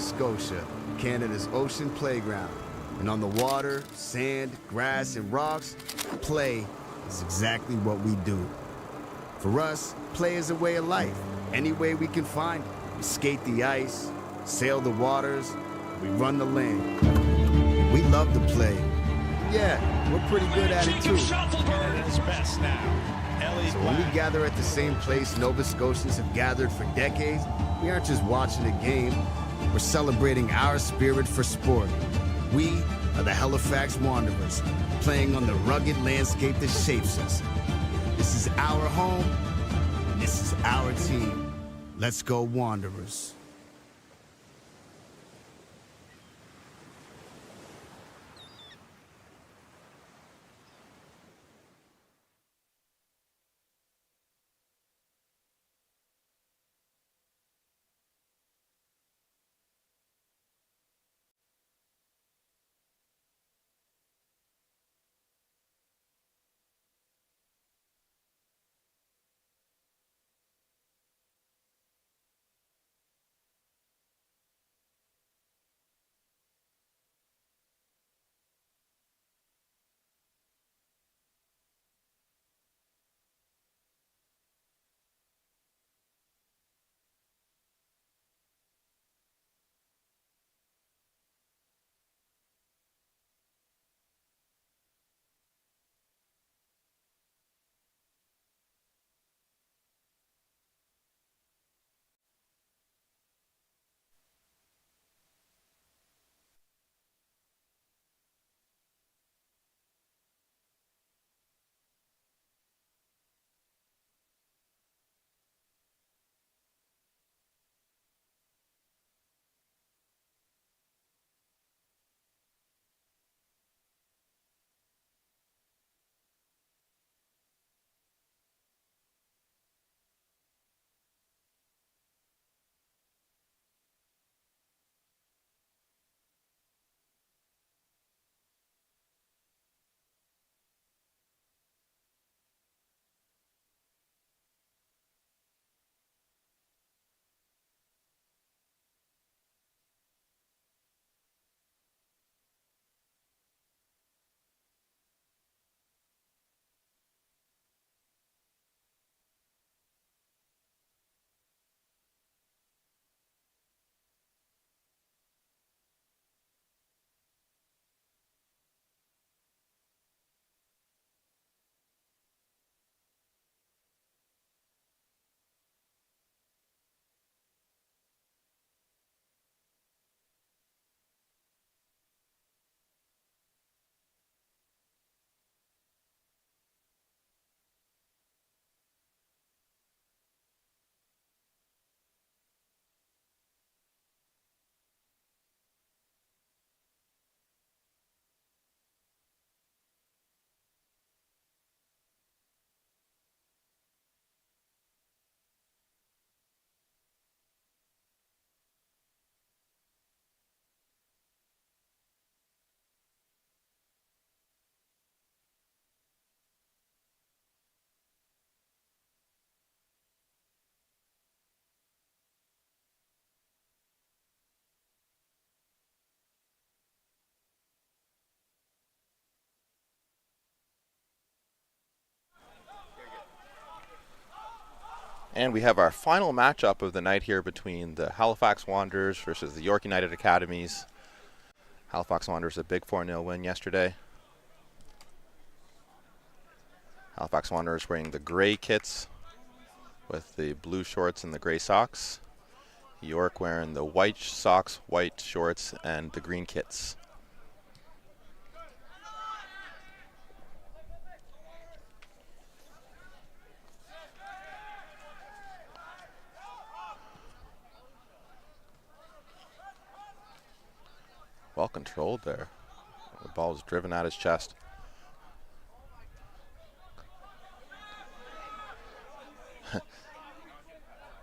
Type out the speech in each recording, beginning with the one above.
Scotia, Canada's ocean playground. And on the water, sand, grass, and rocks, play is exactly what we do. For us, play is a way of life. Any way we can find it. We skate the ice, sail the waters, we run the land. We love to play. Yeah, we're pretty good at it too. At its best now. So when we gather at the same place Nova Scotians have gathered for decades, we aren't just watching a game, we're celebrating our spirit for sport. We are the Halifax Wanderers, playing on the rugged landscape that shapes us. This is our home, and this is our team. Let's go Wanderers. And we have our final matchup of the night here between the Halifax Wanderers versus the York United Academies. Halifax Wanderers a big 4-0 win yesterday. Halifax Wanderers wearing the gray kits with the blue shorts and the gray socks. York wearing the white socks, white shorts, and the green kits. Well controlled there. The ball was driven at his chest.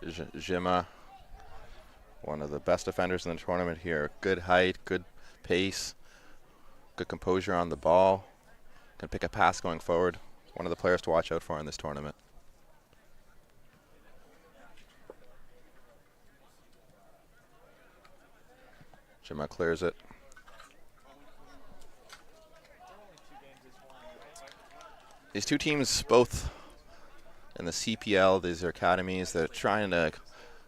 Jima, one of the best defenders in the tournament here. Good height, good pace, good composure on the ball. Can pick a pass going forward. One of the players to watch out for in this tournament. Jima clears it. These two teams both in the CPL, these are academies that are trying to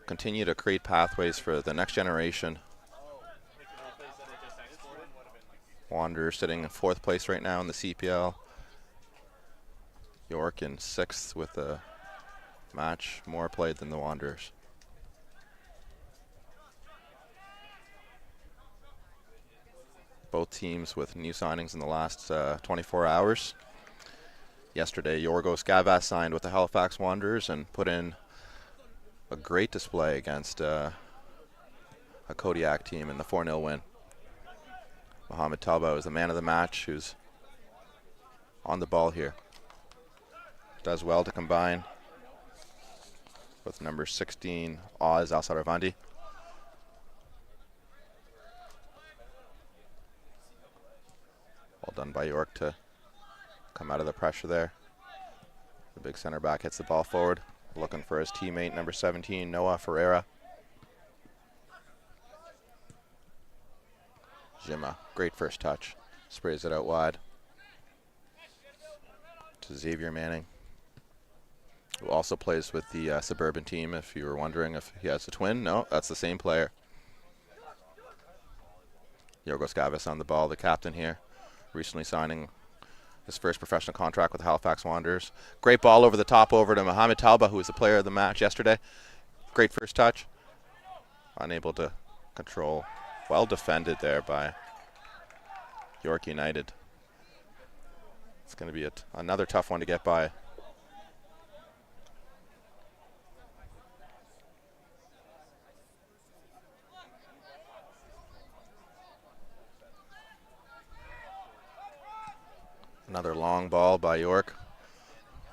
continue to create pathways for the next generation. Wanderers sitting in 4th place right now in the CPL. York in 6th with a match more played than the Wanderers. Both teams with new signings in the last 24 hours. Yesterday, Yorgos Gavas signed with the Halifax Wanderers and put in a great display against a Kodiak team in the 4-0 win. Mohamed Talba is the man of the match, who's on the ball here. Does well to combine with number 16, Oz Al-Saravandi. Well done by York to come out of the pressure there. The big center back hits the ball forward, looking for his teammate, number 17, Noah Ferreira. Jima, great first touch. Sprays it out wide to Xavier Manning, who also plays with the Suburban team, if you were wondering if he has a twin. No, that's the same player. Yorgos Gavas on the ball, the captain here, recently signing his first professional contract with the Halifax Wanderers. Great ball over the top over to Mohamed Talba, who was the player of the match yesterday. Great first touch. Unable to control. Well defended there by York United. It's going to be another tough one to get by. Another long ball by York.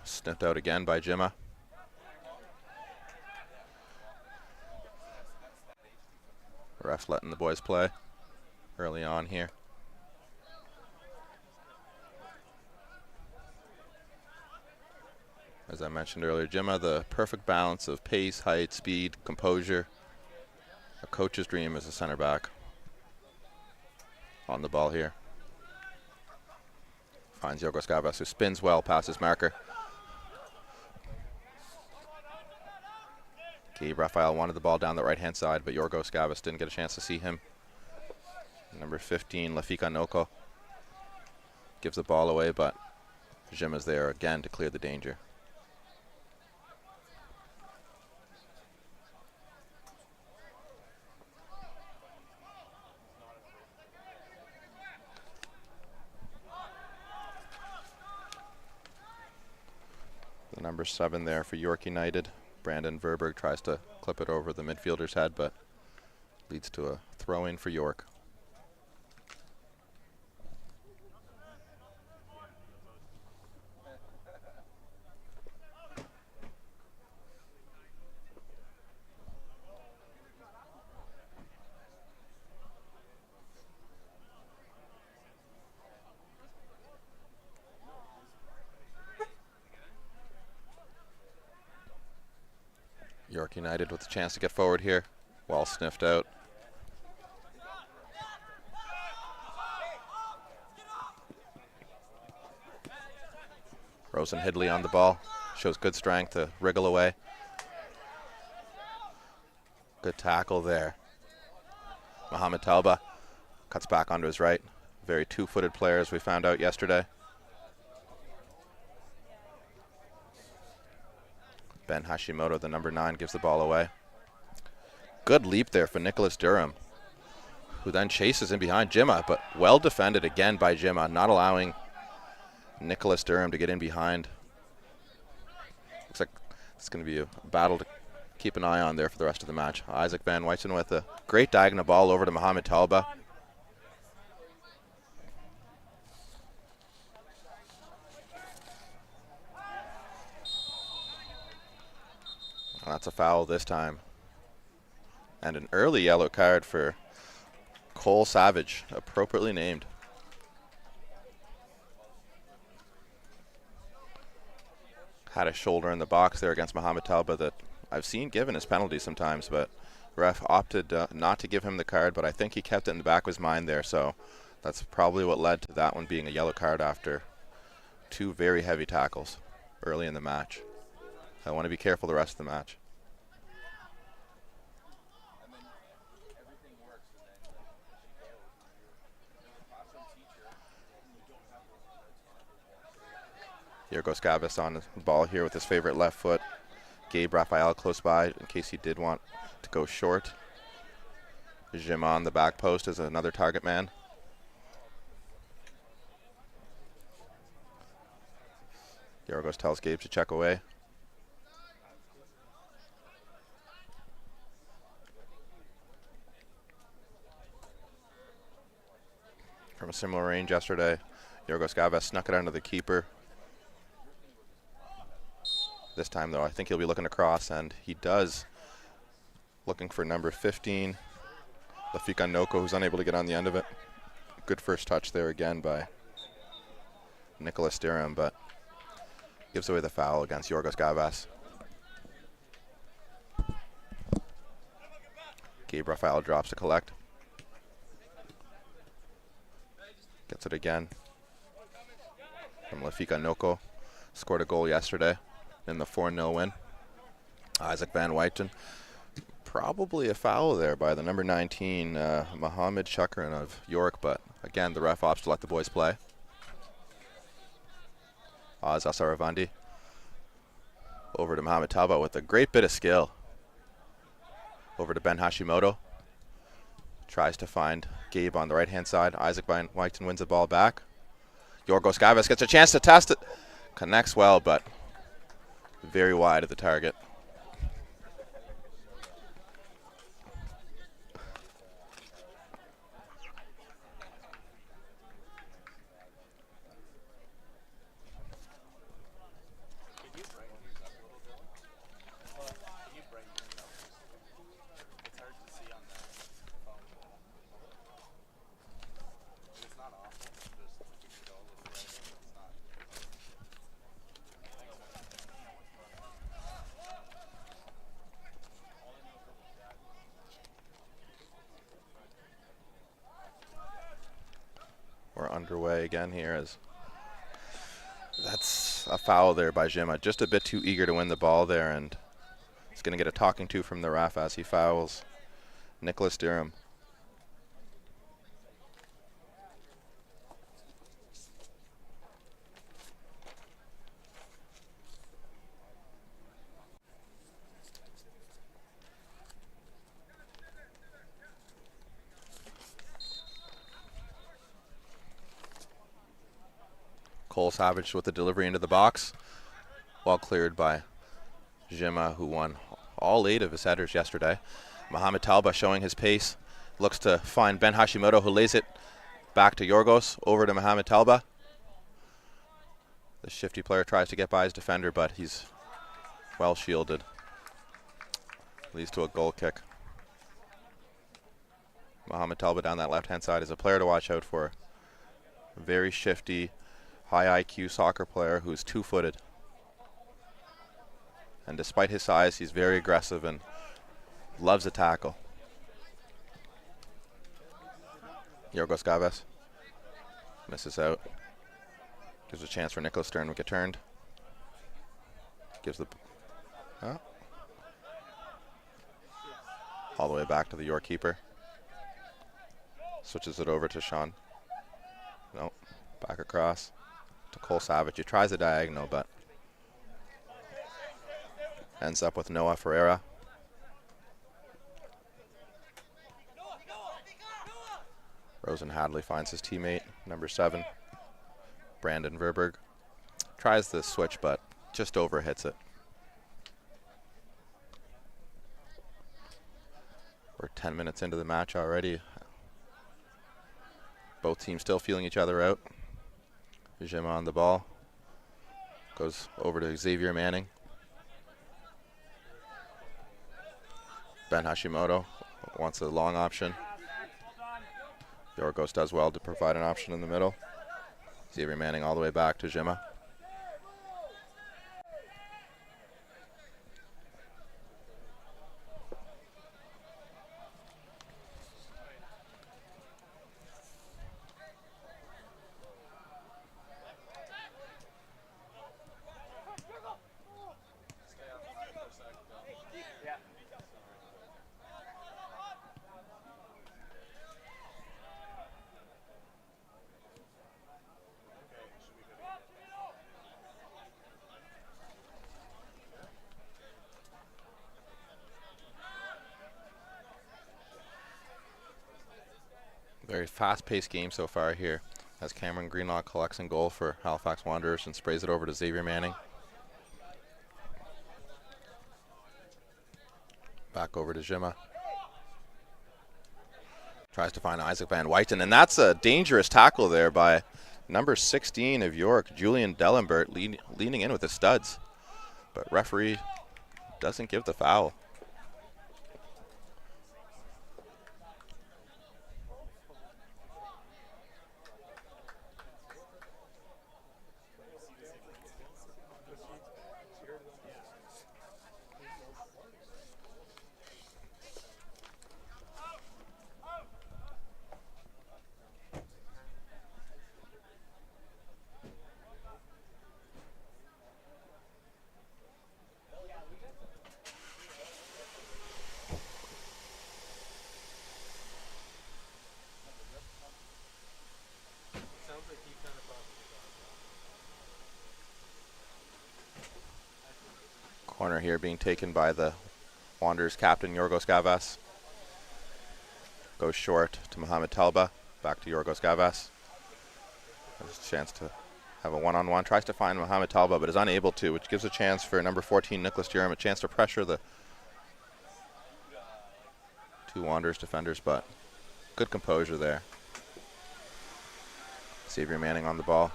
Snipped out again by Jima. Ref letting the boys play early on here. As I mentioned earlier, Jima, the perfect balance of pace, height, speed, composure. A coach's dream as a center back. On the ball here. Finds Yorgos Gavas, who spins well past his marker. Gabe Raphael wanted the ball down the right-hand side, but Yorgos Gavas didn't get a chance to see him. Number 15, Lafika Noko, gives the ball away, but Jima's there again to clear the danger. The number 7 there for York United. Brandon Verberg tries to clip it over the midfielder's head, but leads to a throw-in for York. York United with a chance to get forward here. Well sniffed out. Rosen Hidley on the ball. Shows good strength to wriggle away. Good tackle there. Mohamed Talba cuts back onto his right. Very two-footed player, as we found out yesterday. Ben Hashimoto, the number 9, gives the ball away. Good leap there for Nicholas Durham, who then chases in behind Jima, but well defended again by Jima, not allowing Nicholas Durham to get in behind. Looks like it's going to be a battle to keep an eye on there for the rest of the match. Isaac Van Weitzen with a great diagonal ball over to Mohamed Talba. That's a foul this time. And an early yellow card for Cole Savage, appropriately named. Had a shoulder in the box there against Mohamed Talba that I've seen given his penalty sometimes, but Ref opted not to give him the card, but I think he kept it in the back of his mind there, so that's probably what led to that one being a yellow card after 2 very heavy tackles early in the match. I want to be careful the rest of the match. Here goes Gavas on the ball here with his favorite left foot. Gabe Raphael close by in case he did want to go short. Jim on the back post is another target man. Yorgos tells Gabe to check away. From a similar range yesterday, Yorgos Gavas snuck it under the keeper. This time, though, I think he'll be looking across, and he does. Looking for number 15, Lafika Noko, who's unable to get on the end of it. Good first touch there again by Nicholas Durham, but gives away the foul against Yorgos Gavas. Gabe Raphael drops to collect. Gets it again from Lafika Noko. Scored a goal yesterday in the 4-0 win. Isaac Van Wyten. Probably a foul there by the number 19, Mohamed Chakran of York, but again, the ref opts to let the boys play. Oz Asaravandi over to Mohamed Talbot with a great bit of skill. Over to Ben Hashimoto. Tries to find Gabe on the right-hand side. Isaac Van Wyten wins the ball back. Yorgos Gavas gets a chance to test it. Connects well, but very wide of the target. We're underway again here as that's a foul there by Jima. Just a bit too eager to win the ball there, and he's going to get a talking to from the ref as he fouls Nicholas Durham. Cole Savage with the delivery into the box. Well cleared by Jima, who won all 8 of his headers yesterday. Mohamed Talba showing his pace. Looks to find Ben Hashimoto, who lays it back to Yorgos. Over to Mohamed Talba. The shifty player tries to get by his defender, but he's well shielded. Leads to a goal kick. Mohamed Talba down that left-hand side is a player to watch out for. Very shifty, high IQ soccer player who's 2-footed. And despite his size, he's very aggressive and loves a tackle. Yorgos Gavas misses out. Gives a chance for Nicholas Stern to get turned. Gives the all the way back to the York keeper. Switches it over to Sean. Nope. Back across to Cole Savage. He tries a diagonal, but ends up with Noah Ferreira. Rosen Hadley finds his teammate, number 7, Brandon Verberg. Tries the switch, but just overhits it. We're 10 minutes into the match already. Both teams still feeling each other out. Jim on the ball. Goes over to Xavier Manning. Ben Hashimoto wants a long option. Yorgos does well to provide an option in the middle. Xavier Manning all the way back to Jima. Very fast-paced game so far here as Cameron Greenlaw collects in goal for Halifax Wanderers and sprays it over to Xavier Manning. Back over to Jima. Tries to find Isaac Van Wyten, and that's a dangerous tackle there by number 16 of York, Julian Dellenbert, leaning in with the studs. But referee doesn't give the foul. Corner here being taken by the Wanderers captain, Yorgos Gavas. Goes short to Mohamed Talba. Back to Yorgos Gavas. Has a chance to have a one-on-one. Tries to find Mohamed Talba, but is unable to, which gives a chance for number 14, Nicholas Durham, a chance to pressure the two Wanderers defenders, but good composure there. Xavier Manning on the ball.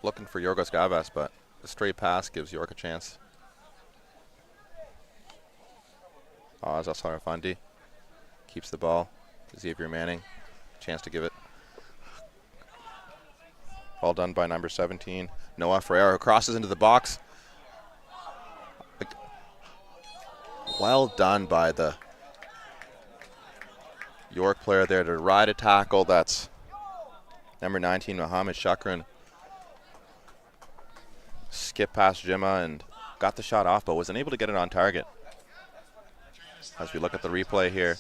Looking for Yorgos Gavas, but the straight pass gives York a chance. Oz Asarafandi keeps the ball. Xavier Manning, chance to give it. All done by number 17. Noah Ferreira, who crosses into the box. Well done by the York player there to ride a tackle. That's number 19, Mohamed Shakran. Skip past Jima and got the shot off, but was unable to get it on target. As we look at the replay here,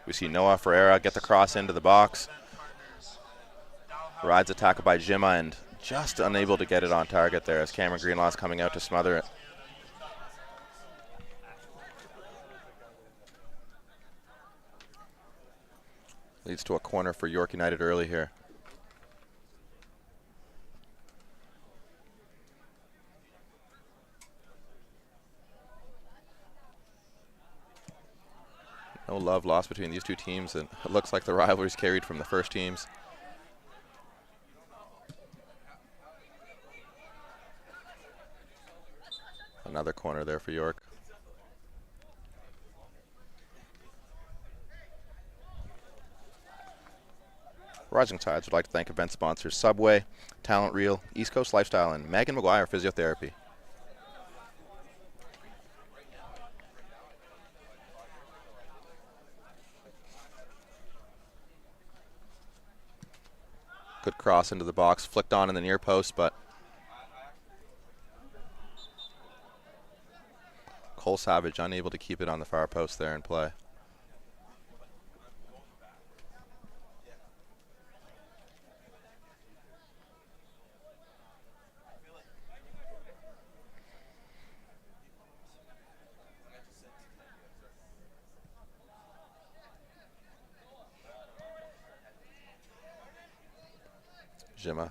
we see Noah Ferreira get the cross into the box. Rides a tackle by Jima and just unable to get it on target there as Cameron Greenlaw's coming out to smother it. Leads to a corner for York United early here. No love lost between these two teams, and it looks like the rivalry's carried from the first teams. Another corner there for York. Rising Tides would like to thank event sponsors Subway, Talent Reel, East Coast Lifestyle, and Megan McGuire Physiotherapy. Good cross into the box, flicked on in the near post, but Cole Savage unable to keep it on the far post there in play. Jima.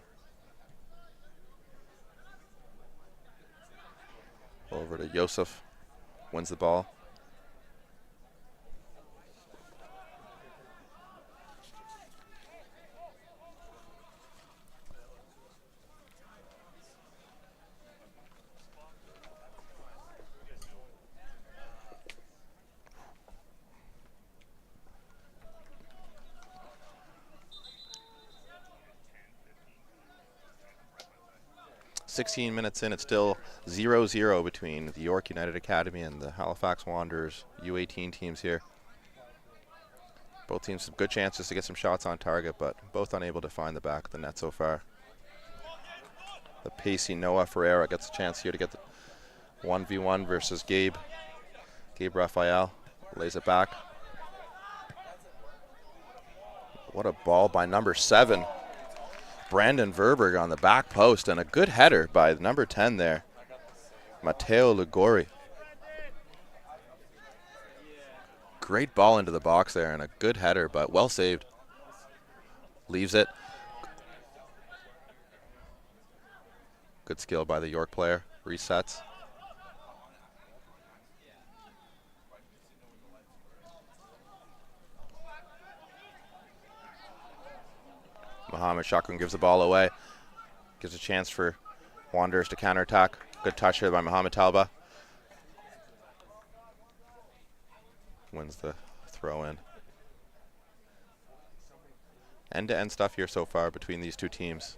Over to Yosef. Wins the ball. .16 minutes in, it's still 0-0 between the York United Academy and the Halifax Wanderers U18 teams here. Both teams have good chances to get some shots on target, but both unable to find the back of the net so far. The pacey Noah Ferreira gets a chance here to get the 1v1 versus Gabe. Gabe Raphael lays it back. What a ball by number 7. Brandon Verberg on the back post, and a good header by number 10 there. Matteo Ligori. Great ball into the box there and a good header, but well saved. Leaves it. Good skill by the York player. Resets. Mohamed Shakran gives the ball away. Gives a chance for Wanderers to counterattack. Good touch here by Mohamed Talba. Wins the throw in. End-to-end stuff here so far between these two teams.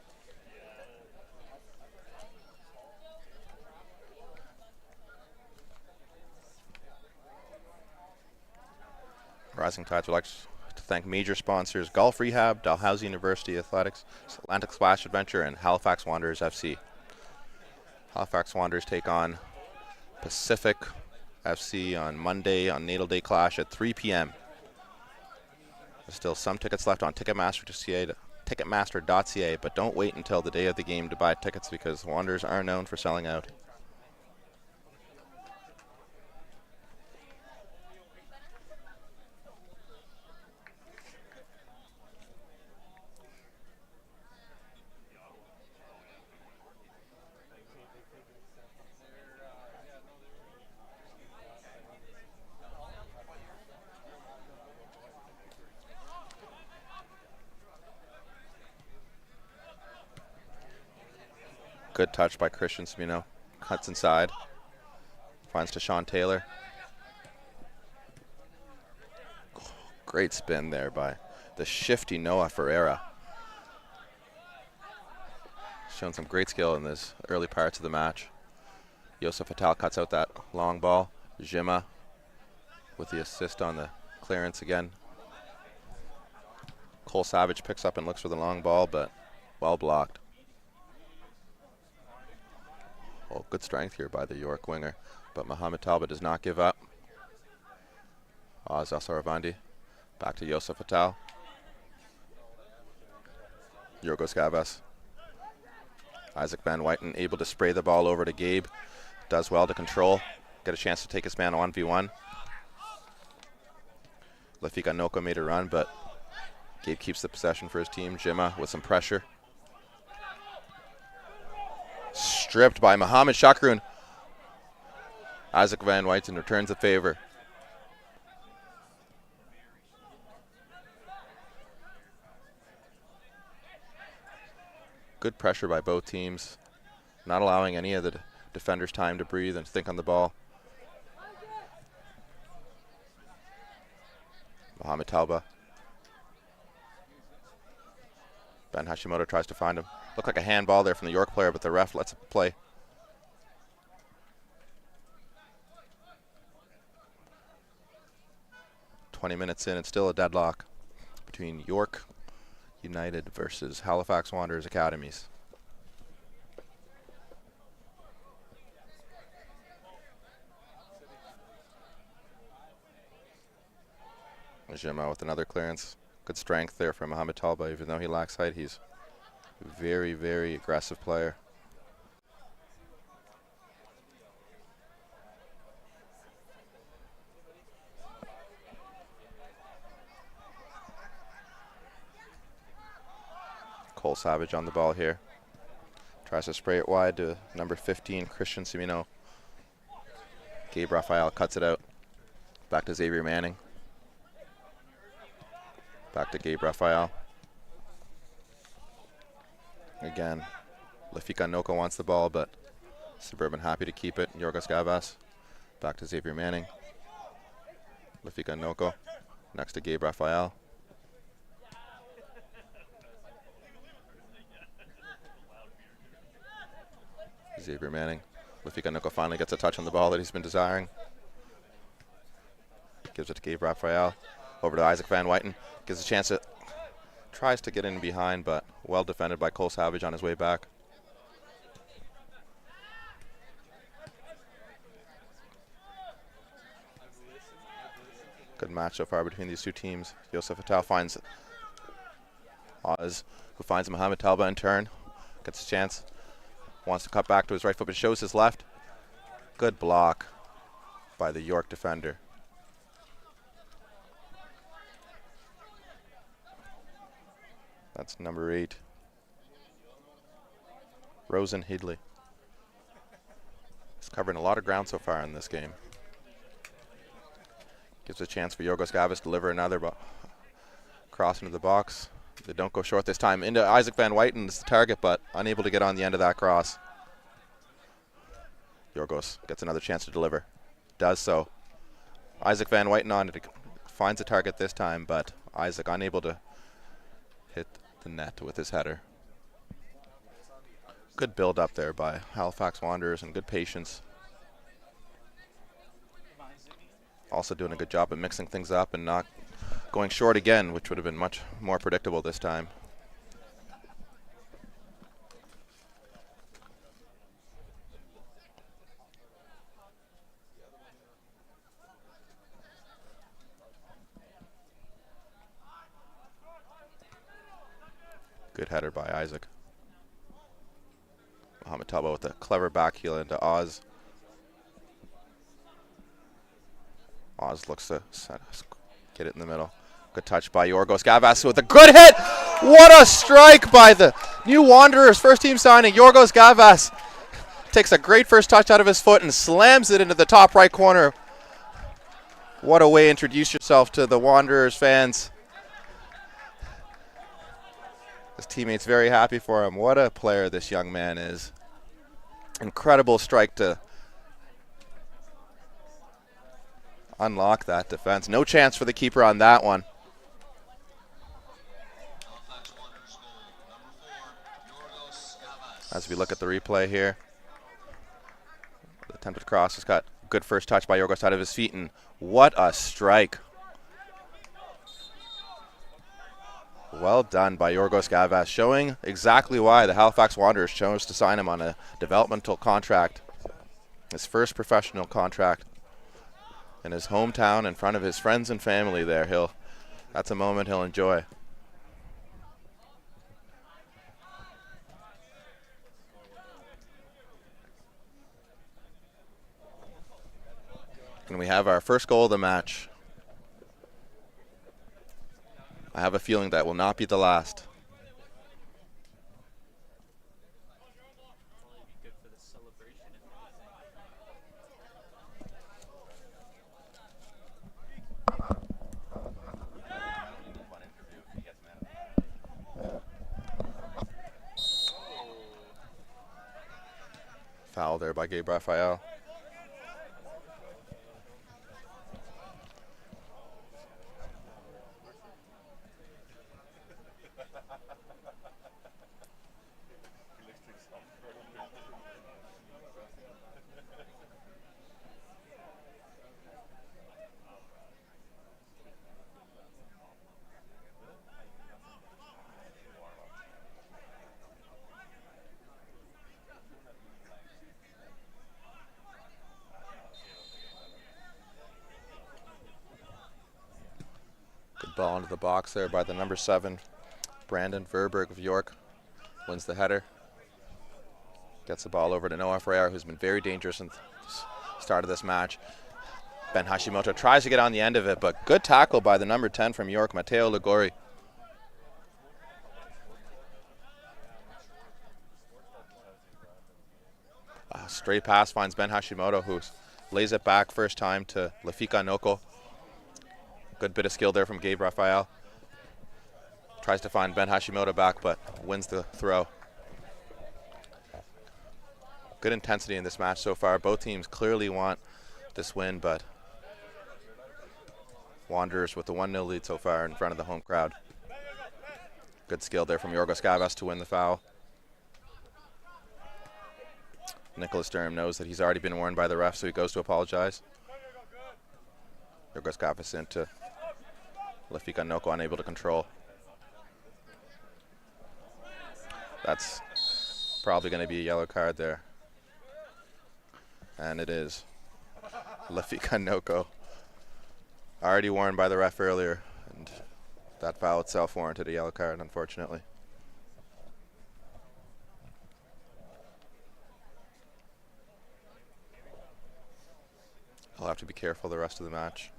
Rising Tides would like to thank major sponsors Golf Rehab, Dalhousie University Athletics, Atlantic Splash Adventure, and Halifax Wanderers FC. Halifax Wanderers take on Pacific FC on Monday on Natal Day Clash at 3 p.m. There's still some tickets left on Ticketmaster.ca, but don't wait until the day of the game to buy tickets because Wanderers are known for selling out. Good touch by Christian Smino. Cuts inside. Finds to Sean Taylor. Great spin there by the shifty Noah Ferreira. Shown some great skill in this early parts of the match. Yosef Atal cuts out that long ball. Jima with the assist on the clearance again. Cole Savage picks up and looks for the long ball, but well blocked. Oh, good strength here by the York winger, but Mohamed Talba does not give up. Oz Asaravandi, back to Yosef Atal. Yorgos Gavas. Isaac Van Wyten able to spray the ball over to Gabe. Does well to control, get a chance to take his man 1v1. Lafika Noko made a run, but Gabe keeps the possession for his team. Jima with some pressure. Stripped by Mohamed Shakroun. Isaac Van Wyten returns the favor. Good pressure by both teams, not allowing any of the defenders time to breathe and think on the ball. Mohamed Talba. Ben Hashimoto tries to find him. Looked like a handball there from the York player, but the ref lets it play. "20 minutes in, it's still a deadlock between York United versus Halifax Wanderers Academies. Jima with another clearance. Good strength there from Mohamed Talba. Even though he lacks height, he's a very, very aggressive player. Cole Savage on the ball here. Tries to spray it wide to number 15, Christian Semino. Gabe Raphael cuts it out. Back to Xavier Manning. Back to Gabe Raphael. Again, Lafika Noko wants the ball, but Suburban happy to keep it. Yorgos Gavas. Back to Xavier Manning. Lafika Noko. Next to Gabe Raphael. Xavier Manning. Lafika Noko finally gets a touch on the ball that he's been desiring. Gives it to Gabe Raphael. Over to Isaac Van Wyten. Gives a chance to... Tries to get in behind, but well defended by Cole Savage on his way back. Good match so far between these two teams. Yosef Atal finds Oz, who finds Mohamed Talba in turn. Gets a chance. Wants to cut back to his right foot, but shows his left. Good block by the York defender. That's number 8. Rosen Hidley. He's covering a lot of ground so far in this game. Gives a chance for Yorgos Gavas to deliver another cross into the box. They don't go short this time. Into Isaac Van Wyten is the target, but unable to get on the end of that cross. Yorgos gets another chance to deliver. Does so. Isaac Van Wyten on it. Finds a target this time, but Isaac unable to hit the net with his header. Good build up there by Halifax Wanderers and good patience. Also doing a good job of mixing things up and not going short again, which would have been much more predictable this time. Good header by Isaac. Mohamed Tabo with a clever back heel into Oz. Oz looks to get it in the middle. Good touch by Yorgos Gavas with a good hit. What a strike by the new Wanderers first team signing. Yorgos Gavas takes a great first touch out of his foot and slams it into the top right corner. What a way to introduce yourself to the Wanderers fans. His teammates very happy for him. What a player this young man is. Incredible strike to unlock that defense. No chance for the keeper on that one. As we look at the replay here, the attempted cross has got good first touch by Yorgos out of his feet, and what a strike. Well done by Yorgos Gavas, showing exactly why the Halifax Wanderers chose to sign him on a developmental contract. His first professional contract in his hometown in front of his friends and family there. That's a moment he'll enjoy. And we have our first goal of the match. I have a feeling that will not be the last. Foul there by Gabe Raphael. Ball into the box there by the number 7, Brandon Verberg of York. Wins the header. Gets the ball over to Noah Freire, who's been very dangerous in the start of this match. Ben Hashimoto tries to get on the end of it, but good tackle by the number 10 from York, Matteo Ligori. A straight pass finds Ben Hashimoto, who lays it back first time to Lafika Noko. Good bit of skill there from Gabe Raphael. Tries to find Ben Hashimoto back, but wins the throw. Good intensity in this match so far. Both teams clearly want this win, but Wanderers with the 1-0 lead so far in front of the home crowd. Good skill there from Yorgos Gavas to win the foul. Nicholas Durham knows that he's already been warned by the ref, so he goes to apologize. Yorgos Gavas into Lafika Noko, unable to control. That's probably going to be a yellow card there. And it is. Lafika Noko, already warned by the ref earlier, and that foul itself warranted a yellow card, unfortunately. have to be careful the rest of the match.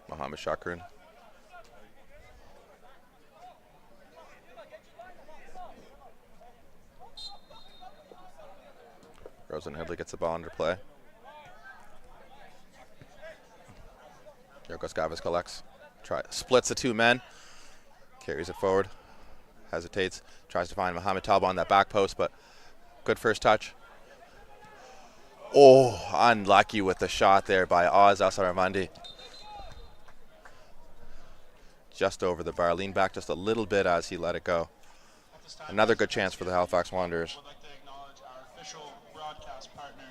Mohamed Shakran. Rosen Headley gets the ball under play. Yorgos Gavas collects. Splits the two men. Carries it forward. Hesitates. Tries to find Mohamed Talba on that back post, but good first touch. Oh, unlucky with the shot there by Oz Asaravandi. Just over the bar. Leaned back just a little bit as he let it go. Another good chance for the Halifax Wanderers. Would like to acknowledge our official broadcast partner,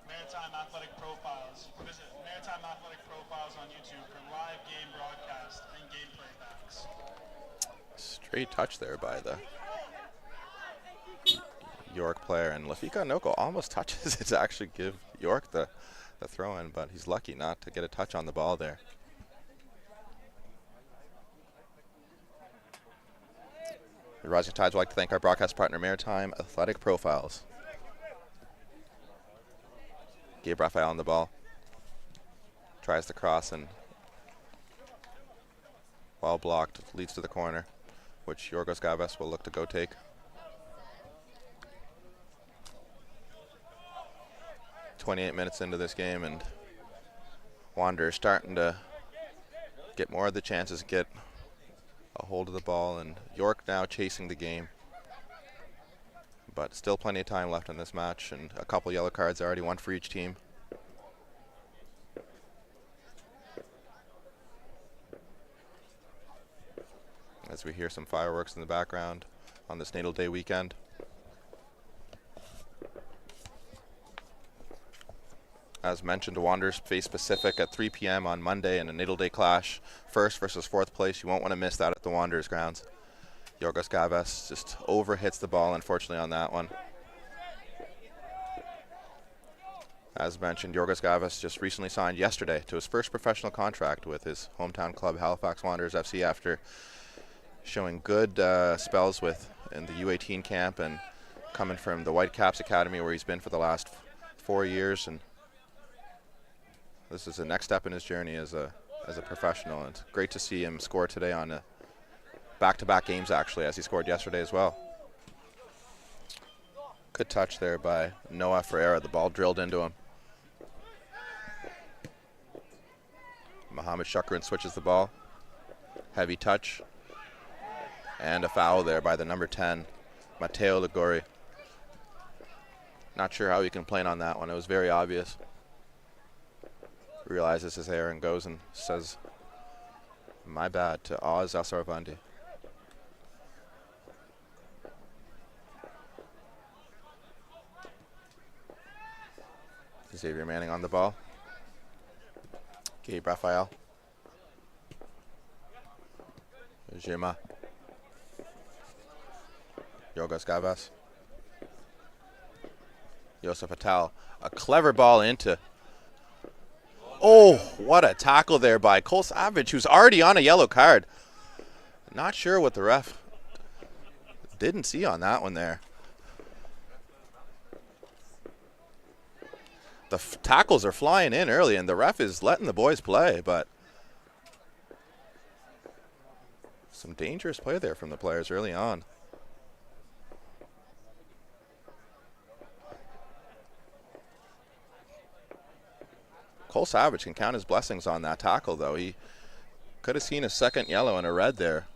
Maritime Athletic Profiles. Visit Maritime Athletic Profiles on YouTube for live game broadcast and game playbacks. Straight touch there by the York player, and Lafika Noko almost touches it to actually give York the throw-in, but he's lucky not to get a touch on the ball there. The Rising Tides would like to thank our broadcast partner, Maritime Athletic Profiles. Gabe Raphael on the ball. Tries the cross and while blocked, leads to the corner, which Yorgos Gavas will look to go take. 28 minutes into this game, and Wanderers starting to get more of the chances, get a hold of the ball, and York now chasing the game. But still plenty of time left in this match, and a couple yellow cards already, one for each team. As we hear some fireworks in the background on this Natal Day weekend. As mentioned, the Wanderers face Pacific at 3 p.m. on Monday in a Natal Day clash. First versus fourth place. You won't want to miss that at the Wanderers grounds. Yorgos Gavas just overhits the ball, unfortunately, on that one. As mentioned, Yorgos Gavas just recently signed yesterday to his first professional contract with his hometown club, Halifax Wanderers FC, after showing good spells in the U18 camp and coming from the Whitecaps Academy, where he's been for the last 4 years. And this is the next step in his journey as a professional, and it's great to see him score today on back-to-back games, actually, as he scored yesterday as well. Good touch there by Noah Ferreira. The ball drilled into him. Mohamed Shukran switches the ball. Heavy touch. And a foul there by the number 10, Matteo Ligori. Not sure how he complained on that one. It was very obvious. Realizes his error and goes and says, "My bad," to Oz Asaravandi. Xavier Manning on the ball. Gabe Raphael. Jima. Yorgos Gavas. Yosef Atal. A clever ball into. Oh, what a tackle there by Cole Savage, who's already on a yellow card. Not sure what the ref didn't see on that one there. The tackles are flying in early, and the ref is letting the boys play, but some dangerous play there from the players early on. Cole Savage can count his blessings on that tackle, though. He could have seen a second yellow and a red there.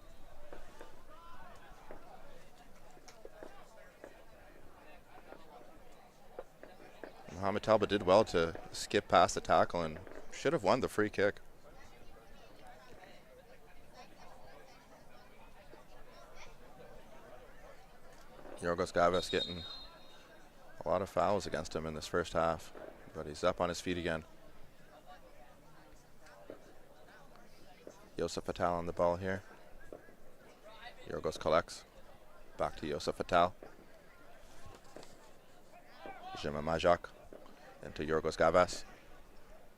Mohamed Talba did well to skip past the tackle and should have won the free kick. Yorgos Gavas getting a lot of fouls against him in this first half, but he's up on his feet again. Yosef Atal on the ball here. Yorgos collects. Back to Yosef Atal. Jima Majak into Yorgos Gavas.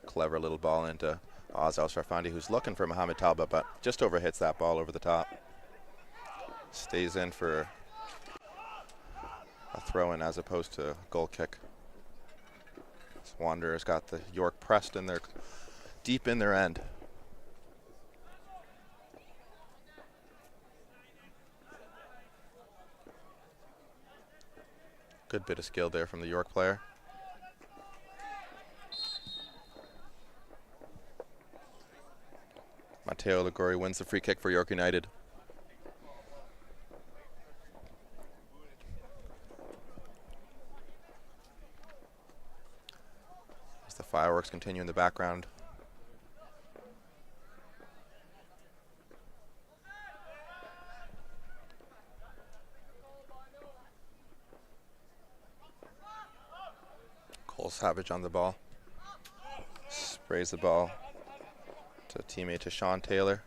Clever little ball into Oz Al-Sharfandi, who's looking for Mohamed Talba, but just overhits that ball over the top. Stays in for a a throw-in as opposed to a goal kick. This Wanderers got the York pressed in their deep in their end. Good bit of skill there from the York player. Mateo Ligori wins the free kick for York United. As the fireworks continue in the background. Cole Savage on the ball. Sprays the ball to a teammate, to Sean Taylor.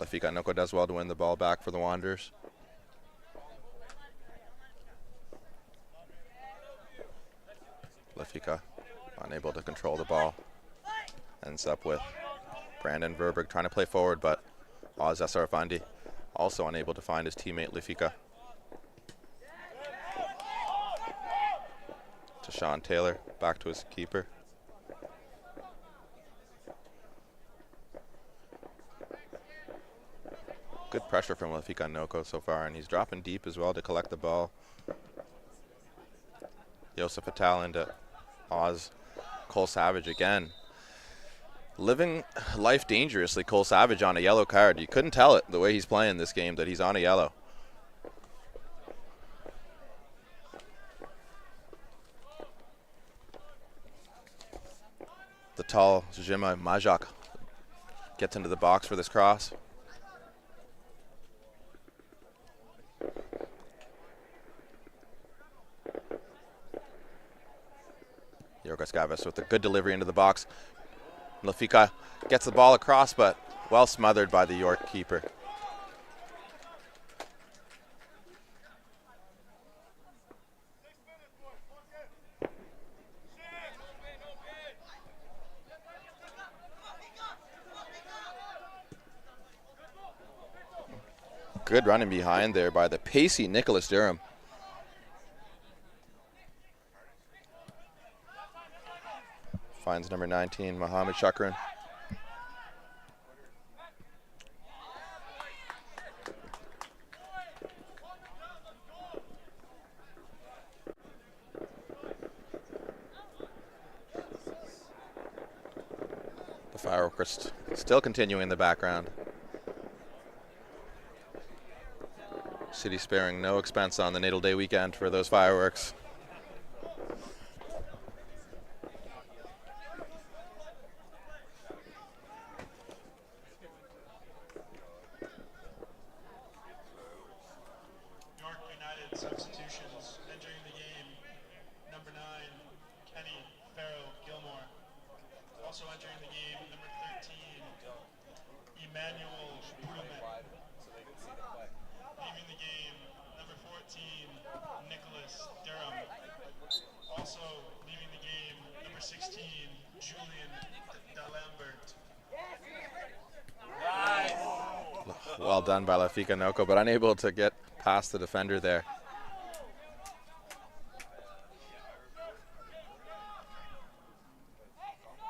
Lafika Noko does well to win the ball back for the Wanderers. Lafika unable to control the ball. Ends up with Brandon Verberg trying to play forward, but Oz Asarafandi also unable to find his teammate Lafika. To Sean Taylor, back to his keeper. Good pressure from Lafika Noko so far, and he's dropping deep as well to collect the ball. Joseph Attal into Oz. Cole Savage again. Living life dangerously, Cole Savage on a yellow card. You couldn't tell it the way he's playing this game that he's on a yellow. The tall Zhima Majak gets into the box for this cross. Yorgos Gavas with a good delivery into the box. Lafika gets the ball across, but well smothered by the York keeper. Good running behind there by the pacey Nicholas Durham. Finds number 19, Mohamed Shakran. The fireworks still continuing in the background. City sparing no expense on the Natal Day weekend for those fireworks. Substitutions entering the game, number 9, Kenny Farrow Gilmore. Also entering the game, number 13, Emmanuel Brudeman. Leaving the game, number 14, Nicholas Durham. Also leaving the game, number 16, Julian D'Alembert. Well done by Lafika Noko, but unable to get past the defender there.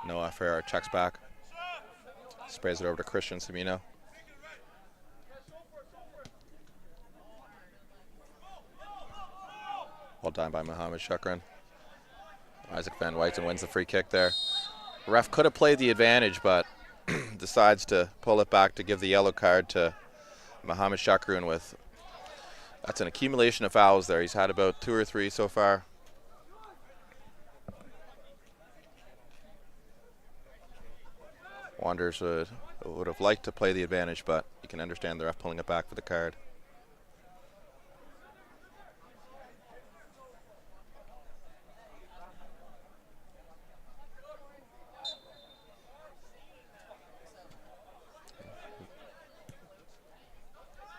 Noah Ferrer checks back. Sprays it over to Christian Semino. Well done by Mohamed Shukran. Isaac Van Wyten wins the free kick there. Ref could have played the advantage, but decides to pull it back to give the yellow card to Mohamed Shukran with, that's an accumulation of fouls there. He's had about 2 or 3 so far. Wanderers would have liked to play the advantage, but you can understand the ref pulling it back for the card.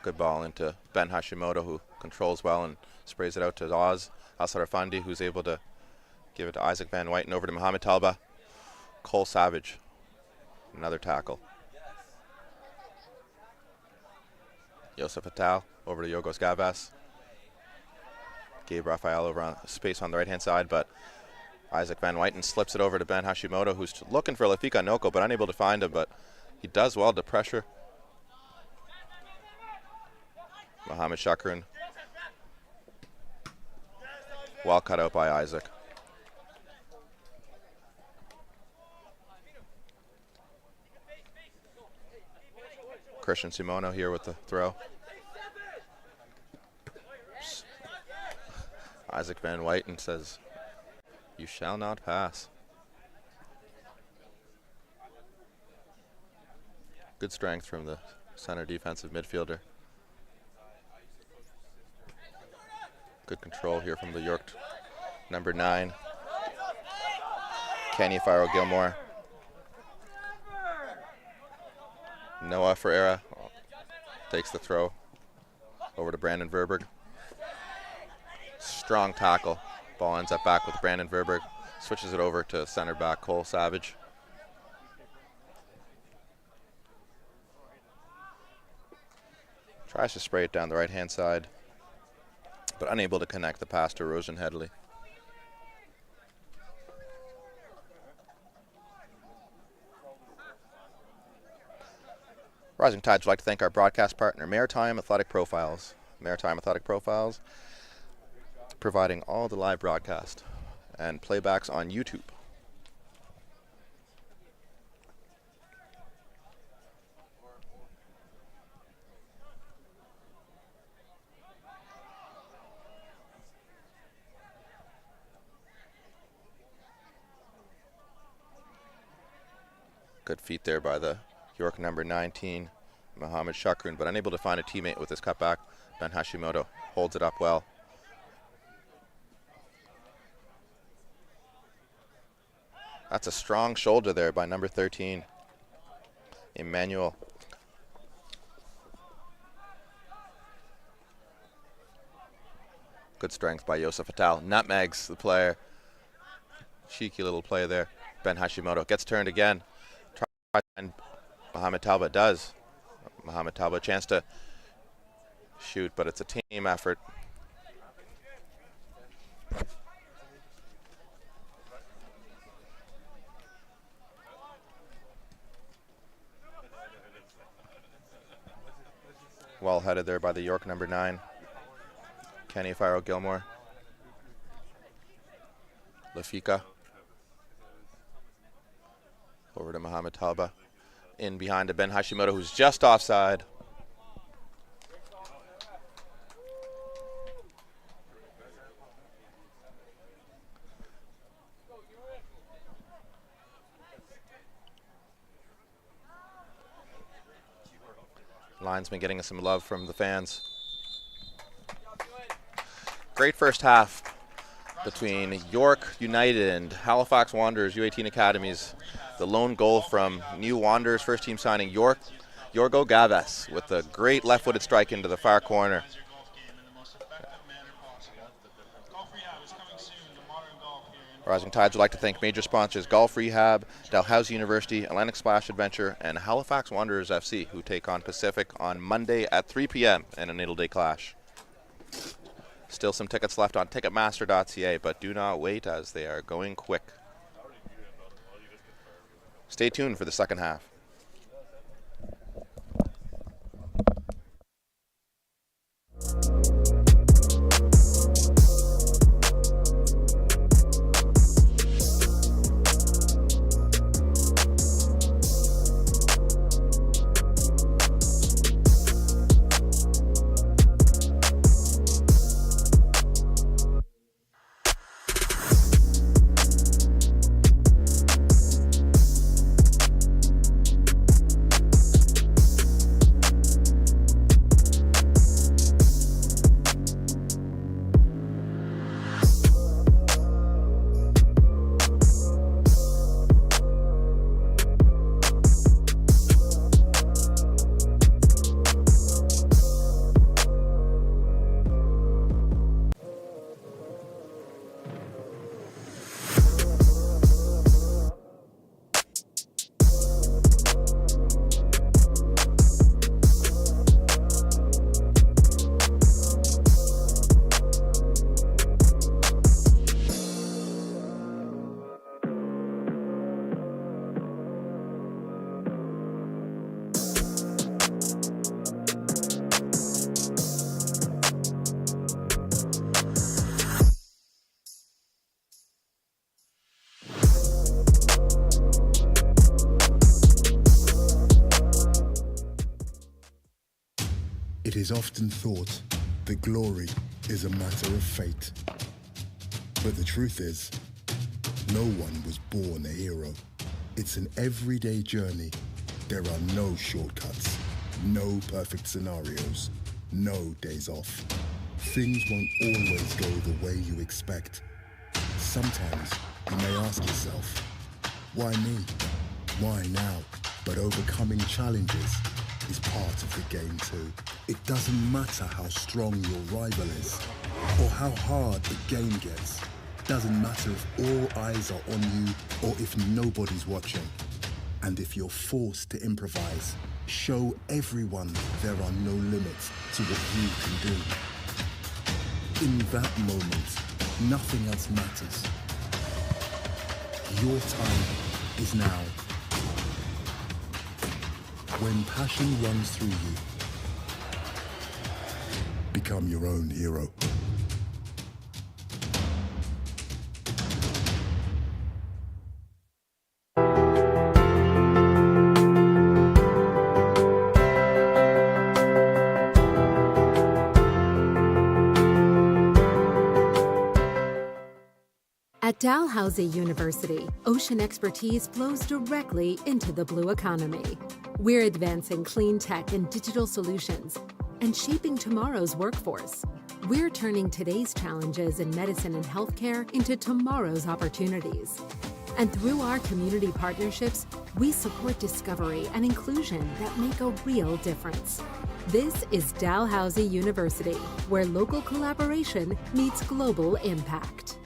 Good ball into Ben Hashimoto, who controls well and sprays it out to Oz Asarafandi, who's able to give it to Isaac Van Wyten over to Mohamed Talba. Cole Savage, another tackle. Joseph Attal over to Yorgos Gavas. Gabe Raphael over on space on the right-hand side, but Isaac Van Wyten slips it over to Ben Hashimoto, who's looking for Lafika Noko, but unable to find him, but he does well to pressure. Mohamed Shakran. Well cut out by Isaac. Christian Simono here with the throw. Isaac Van Wyten says, "You shall not pass." Good strength from the center defensive midfielder. Good control here from the York number 9. Kenny Faro-Gilmore. Noah Ferreira takes the throw over to Brandon Verberg. Strong tackle. Ball ends up back with Brandon Verberg. Switches it over to center back Cole Savage. Tries to spray it down the right-hand side, but unable to connect the pass to Rosen Headley. Rising Tides would like to thank our broadcast partner, Maritime Athletic Profiles. Maritime Athletic Profiles, providing all the live broadcast and playbacks on YouTube. Good feet there by the York number 19, Mohamed Shakran, but unable to find a teammate with his cutback. Ben Hashimoto holds it up well. That's a strong shoulder there by number 13, Emmanuel. Good strength by Joseph Attal. Nutmegs the player. Cheeky little play there. Ben Hashimoto gets turned again. And Mohamed Talbot does. Mohamed Talbot, chance to shoot, but it's a team effort. Well headed there by the York number 9, Kenny Faro-Gilmore. Lafika. Over to Mohamed Talba. In behind to Ben Hashimoto, who's just offside. Linesman getting us some love from the fans. Great first half between York United and Halifax Wanderers U18 Academies. The lone goal from new Wanderers first team signing Yorgos Gavas with a great left-footed strike into the far corner. Rising Tides would like to thank major sponsors Golf Rehab, Dalhousie University, Atlantic Splash Adventure, and Halifax Wanderers FC, who take on Pacific on Monday at 3 p.m. in a Natal Day clash. Still some tickets left on Ticketmaster.ca, but do not wait as they are going quick. Stay tuned for the second half. It is often thought that glory is a matter of fate. But the truth is, no one was born a hero. It's an everyday journey. There are no shortcuts, no perfect scenarios, no days off. Things won't always go the way you expect. Sometimes you may ask yourself, why me? Why now? But overcoming challenges is part of the game too. It doesn't matter how strong your rival is or how hard the game gets. Doesn't matter if all eyes are on you or if nobody's watching. And if you're forced to improvise, show everyone there are no limits to what you can do. In that moment, nothing else matters. Your time is now. When passion runs through you, become your own hero. At Dalhousie University, ocean expertise flows directly into the blue economy. We're advancing clean tech and digital solutions and shaping tomorrow's workforce. We're turning today's challenges in medicine and healthcare into tomorrow's opportunities. And through our community partnerships, we support discovery and inclusion that make a real difference. This is Dalhousie University, where local collaboration meets global impact.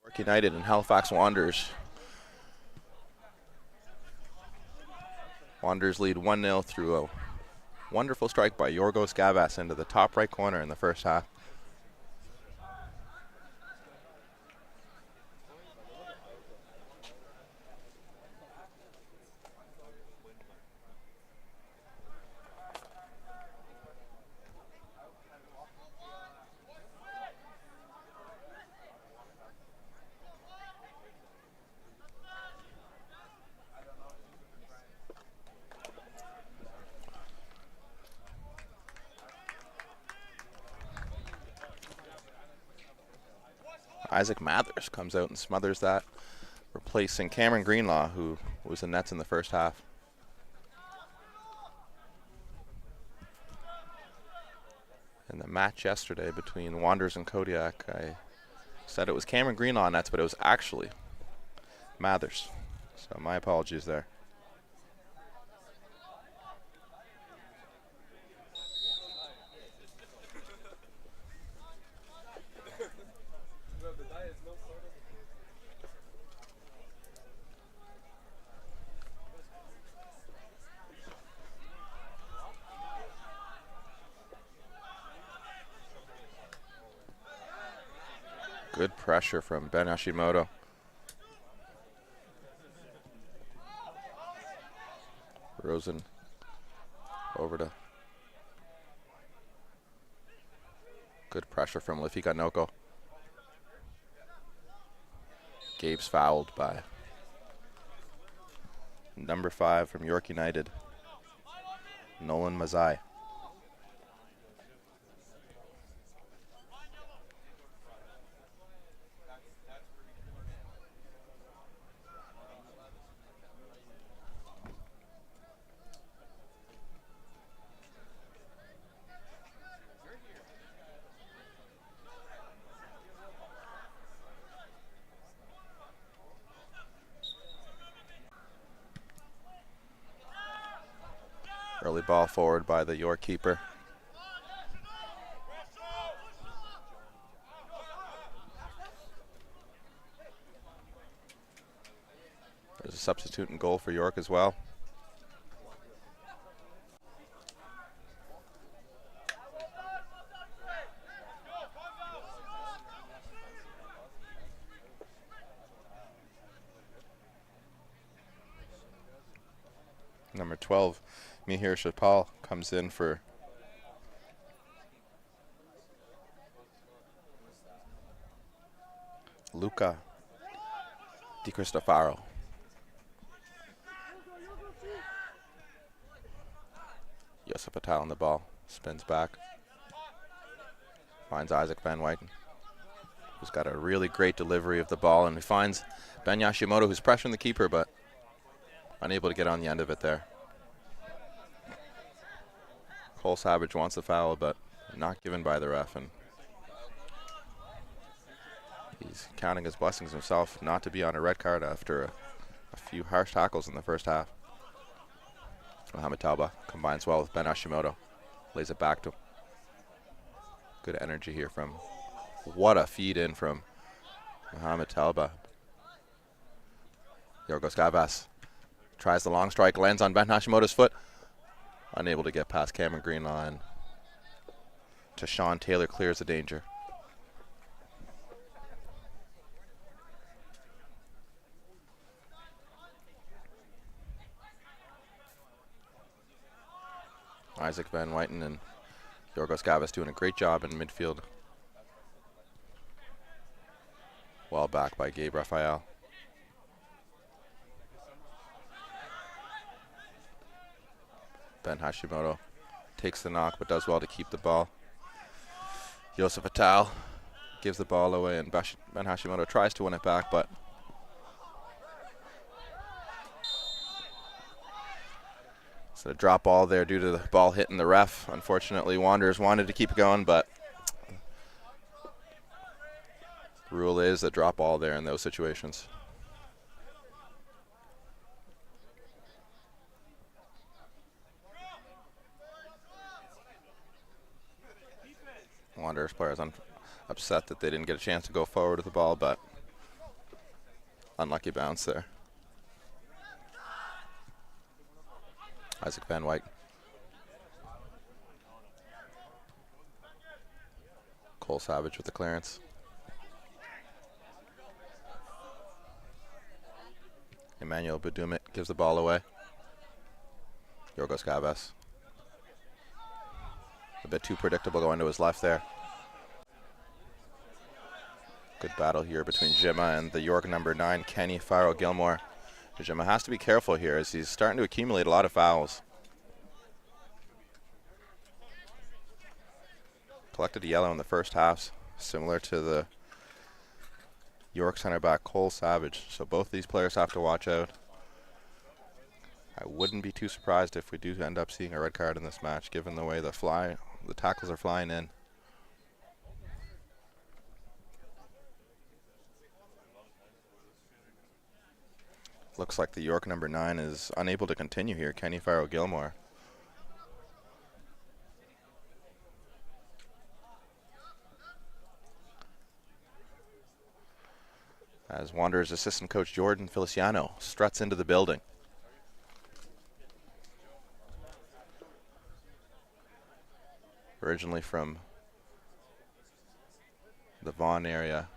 York United and Halifax Wanderers. Wanderers lead 1-0 through a wonderful strike by Yorgos Gavas into the top right corner in the first half. Isaac Mathers comes out and smothers that, replacing Cameron Greenlaw, who was in nets in the first half. In the match yesterday between Wanderers and Kodiak, I said it was Cameron Greenlaw in nets, but it was actually Mathers. So my apologies there. Good pressure from Ben Hashimoto. Rosen over to. Good pressure from Lafika Noko. Gabe's fouled by number 5 from York United, Nolan Mazai. Early ball forward by the York keeper. There's a substitute in goal for York as well. Number 12, Mihir Shapal, comes in for Luca Di Cristofaro. Yosef Patel on the ball, spins back, finds Isaac Van Wyten, who's got a really great delivery of the ball, and he finds Ben Yashimoto, who's pressuring the keeper, but unable to get on the end of it there. Cole Savage wants the foul, but not given by the ref, and he's counting his blessings himself not to be on a red card after a few harsh tackles in the first half. Mohamed Talba combines well with Ben Hashimoto, lays it back to him. Good energy here from, what a feed in from Mohamed Talba. Yorgos Gavas tries the long strike, lands on Ben Hashimoto's foot. Unable to get past Cameron Greenlaw, and Tashawn Taylor clears the danger. Isaac Van Wyten and Yorgos Gavas doing a great job in midfield. Well back by Gabe Raphael. Ben Hashimoto takes the knock, but does well to keep the ball. Yosef Atal gives the ball away, and Ben Hashimoto tries to win it back, but it's a drop ball there due to the ball hitting the ref. Unfortunately, Wanderers wanted to keep it going, but the rule is a drop ball there in those situations. Wanderers players upset that they didn't get a chance to go forward with the ball, but Unlucky bounce there. Isaac Van Wyk. Cole Savage with the clearance. Emmanuel Budumit gives the ball away. Yorgos Gavas. A bit too predictable going to his left there. Good battle here between Jima and the York number 9, Kenny Farrell Gilmore. Jima has to be careful here as he's starting to accumulate a lot of fouls. Collected a yellow in the first half, similar to the York center back Cole Savage. So both these players have to watch out. I wouldn't be too surprised if we do end up seeing a red card in this match, given the way the tackles are flying in. Looks like the York number 9 is unable to continue here, Kenny Farrell Gilmore. As Wanderers assistant coach Jordan Feliciano struts into the building. Originally from the Vaughan area,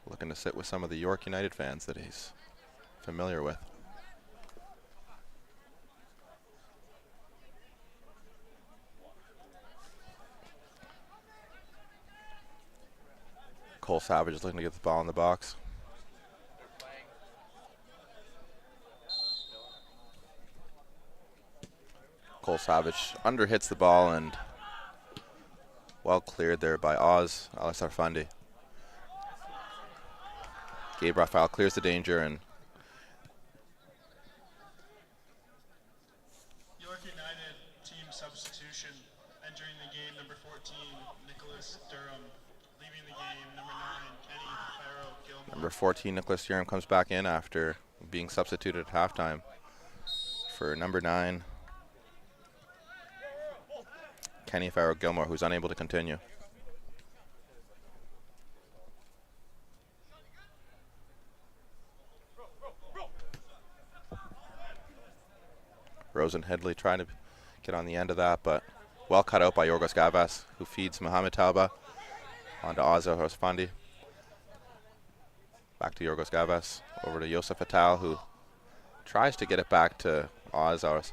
looking to sit with some of the York United fans that he's familiar with. Cole Savage is looking to get the ball in the box. Cole Savage underhits the ball and well cleared there by Oz Alisarfandi. Gabe Raphael clears the danger and York United team substitution. Entering the game, number 14, Nicholas Durham. Leaving the game, number 9, Kenny Farrell Gilmore. Number 14, Nicholas Durham, comes back in after being substituted at halftime for number 9, Kenny Farrell Gilmore, who's unable to continue. Rosen Headley trying to get on the end of that, but well cut out by Yorgos Gavas, who feeds Mohamed Tauba onto Azza Hosfandi. Back to Yorgos Gavas, over to Yosef Atal, who tries to get it back to Azza,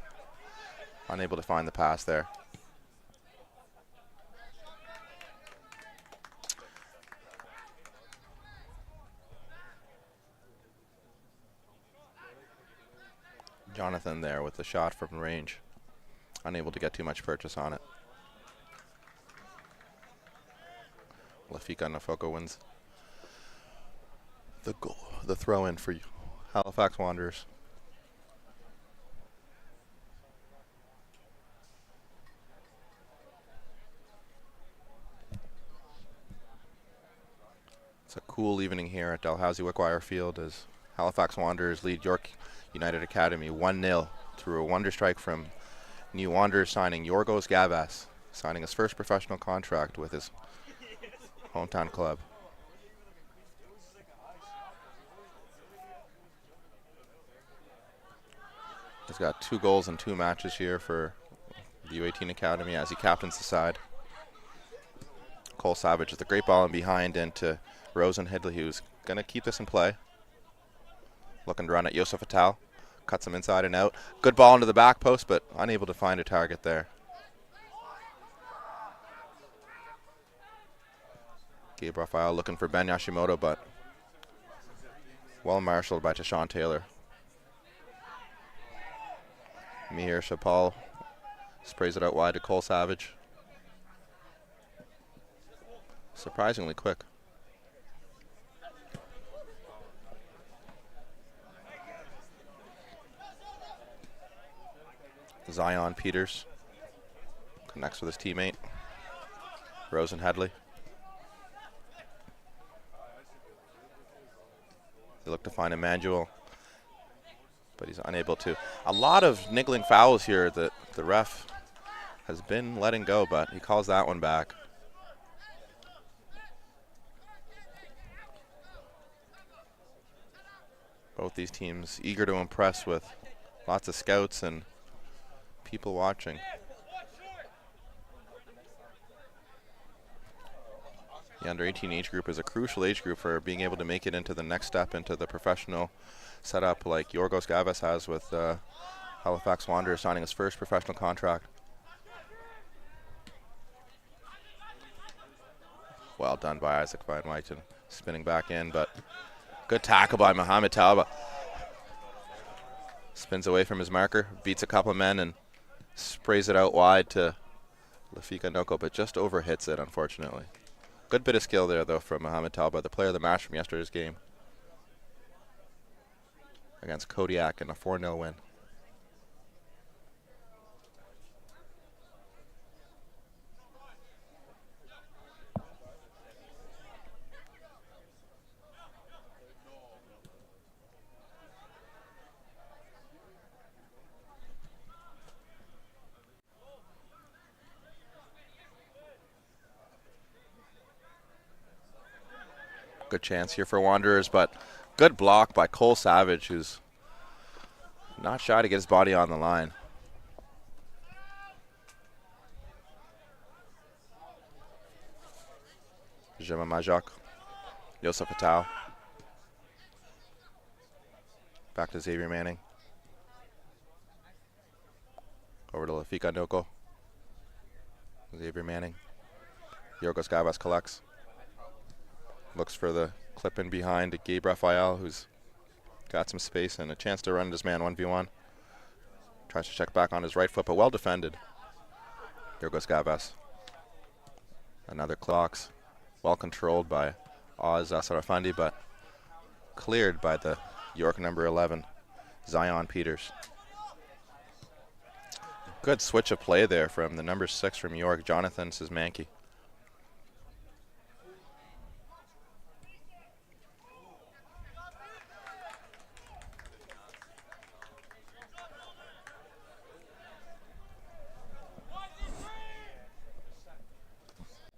unable to find the pass there. Jonathan there with the shot from range, unable to get too much purchase on it. Lafika Nafoko wins the goal, the throw in for Halifax Wanderers. It's a cool evening here at Dalhousie Wickwire Field as Halifax Wanderers lead York United Academy 1-0 through a wonder strike from new Wanderers signing Yorgos Gavas, signing his first professional contract with his hometown club. He's got 2 goals in 2 matches here for the U18 Academy as he captains the side. Cole Savage with a great ball in behind into Rosen Headley, who's going to keep this in play. Looking to run at Yosef Atal. Cuts him inside and out. Good ball into the back post, but unable to find a target there. Gabe Raphael looking for Ben Yashimoto, but well marshaled by Tashawn Taylor. Mihir Chapal sprays it out wide to Cole Savage. Surprisingly quick. Zion Peters connects with his teammate, Rosen Headley. They look to find Emmanuel, but he's unable to. A lot of niggling fouls here that the ref has been letting go, but he calls that one back. Both these teams eager to impress with lots of scouts and people watching. The under 18 age group is a crucial age group for being able to make it into the next step into the professional setup like Yorgos Gavas has with Halifax Wanderers signing his first professional contract. Well done by Isaac Van Wyten, spinning back in, but good tackle by Mohamed Talba. Spins away from his marker, beats a couple of men and sprays it out wide to Lafika Noko, but just overhits it, unfortunately. Good bit of skill there, though, from Mohamed Talba, the player of the match from yesterday's game against Kodiak in a 4-0 win. Good chance here for Wanderers, but good block by Cole Savage, who's not shy to get his body on the line. Jema Majok, Yosef Patel. Back to Xavier Manning. Over to Lafika Noko. Xavier Manning. Yorgos Gavas collects. Looks for the clip in behind to Gabe Raphael, who's got some space and a chance to run this man 1v1. Tries to check back on his right foot, but well defended. Yorgos Gavas. Another clocks. Well controlled by Oz Asarafandi, but cleared by the York number 11, Zion Peters. Good switch of play there from the number 6 from York, Jonathan Sismanki.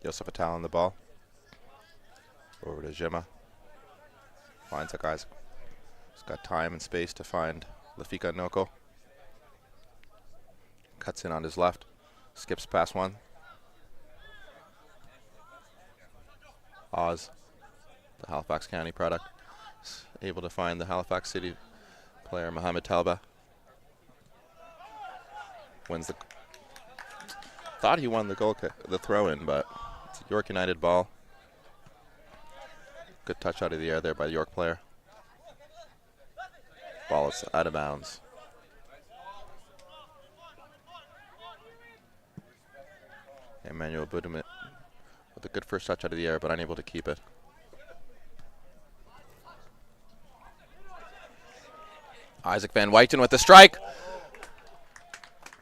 Yosef Patel on the ball. Over to Jema. Finds a guy's. He's got time and space to find Lafika Noko. Cuts in on his left. Skips past one. Oz, the Halifax County product, is able to find the Halifax City player Mohamed Talba. Wins the. Thought he won the goal kick, the throw in, but it's a York United ball. Good touch out of the air there by the York player. Ball is out of bounds. Emmanuel Budimit with a good first touch out of the air, but unable to keep it. Isaac Van Wyten with the strike.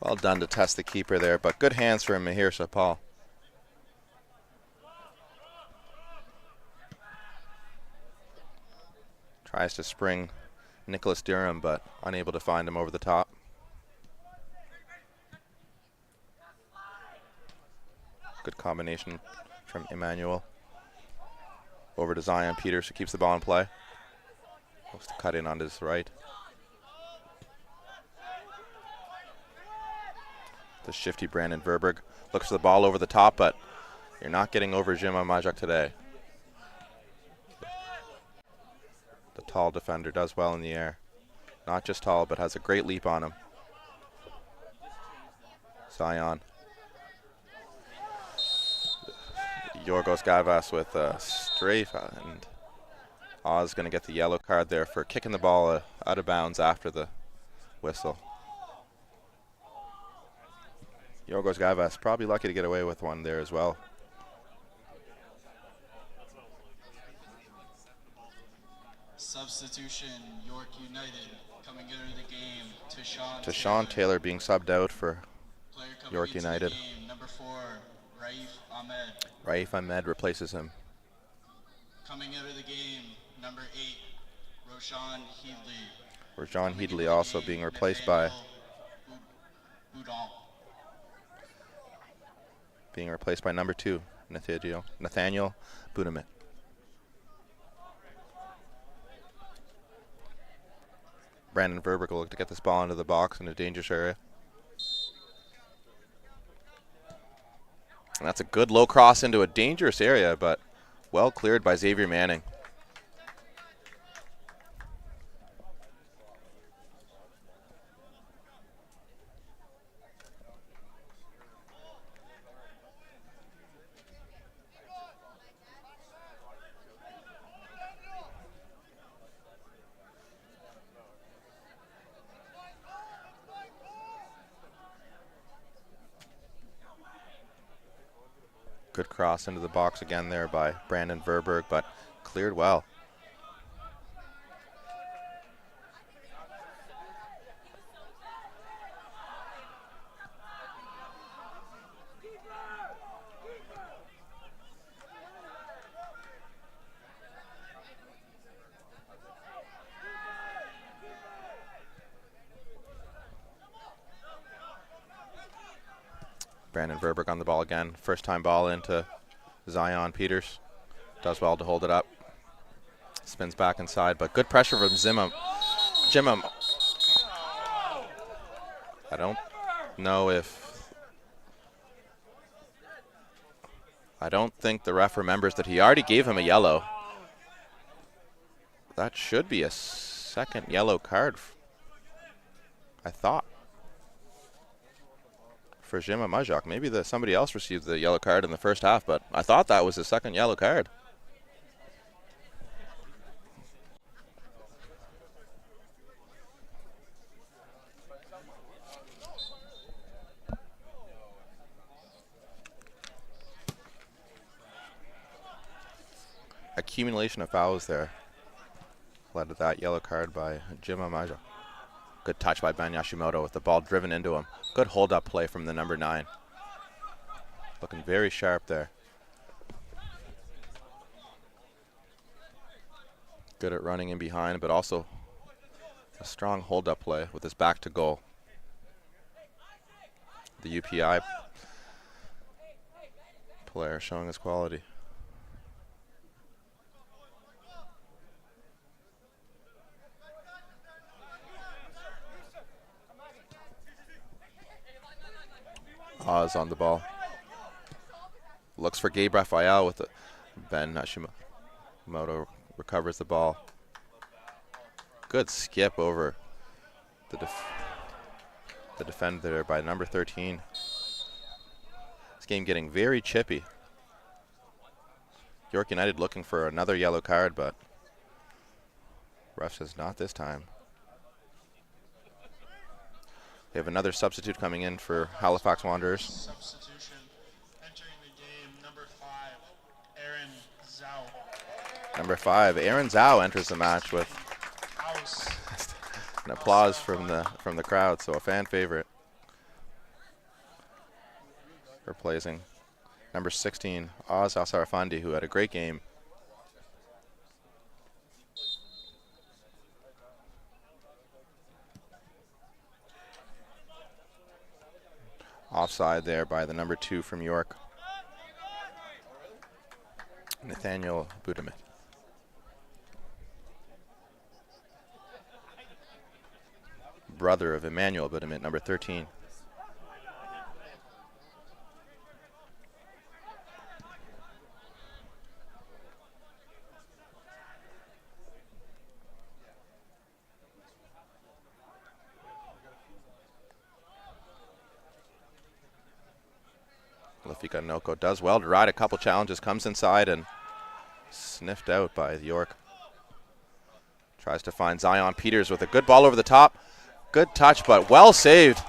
Well done to test the keeper there, but good hands for Mahir Sapal. Tries to spring Nicholas Durham, but unable to find him over the top. Good combination from Emmanuel. Over to Zion Peters, who keeps the ball in play. Looks to cut in on his right. The shifty Brandon Verberg looks for the ball over the top, but you're not getting over Jema Majak today. The tall defender does well in the air. Not just tall, but has a great leap on him. Zion. Yorgos Gavas with a strafe, and Oz going to get the yellow card there for kicking the ball out of bounds after the whistle. Yorgos Gavas probably lucky to get away with one there as well. Substitution, York United coming into the game. Tashawn Taylor being subbed out for Player coming York into United. the game, number 4, Raif Ahmed. Raif Ahmed replaces him. Coming into the game, number 8, Roshan Headley. Rajon Headley also being replaced by number 2, Nathaniel Budimit. Brandon Verbeek will look to get this ball into the box in a dangerous area. And that's a good low cross into a dangerous area, but well cleared by Xavier Manning. Good cross into the box again there by Brandon Verbeek, but cleared well. Brandon Verbeek on the ball again. First time ball into Zion Peters. Does well to hold it up. Spins back inside, but good pressure from Jimma. I don't know if... I don't think the ref remembers that he already gave him a yellow. That should be a second yellow card, I thought, for Jimma Majok. Maybe somebody else received the yellow card in the first half, but I thought that was the second yellow card. Accumulation of fouls there led to that yellow card by Jimma Majok. Good touch by Ben Yashimoto with the ball driven into him. Good hold-up play from the number 9. Looking very sharp there. Good at running in behind, but also a strong hold-up play with his back to goal. The UPI player showing his quality. Oz on the ball. Looks for Gabe Raphael with it. Ben Hashimoto recovers the ball. Good skip over the defender by number 13. This game getting very chippy. York United looking for another yellow card, but ref says not this time. We have another substitute coming in for Halifax Wanderers. Substitution entering the game, number 5, Aaron Zhao. Number 5, Aaron Zhao enters the match with House. an applause from the crowd, so a fan favorite. Replacing number 16, Oz Asarafandi, who had a great game. Offside there by the number 2 from York, Nathaniel Budimit. Brother of Emmanuel Budimit, number 13. Lafika Noko does well to ride a couple challenges, comes inside and sniffed out by York. Tries to find Zion Peters with a good ball over the top. Good touch, but well saved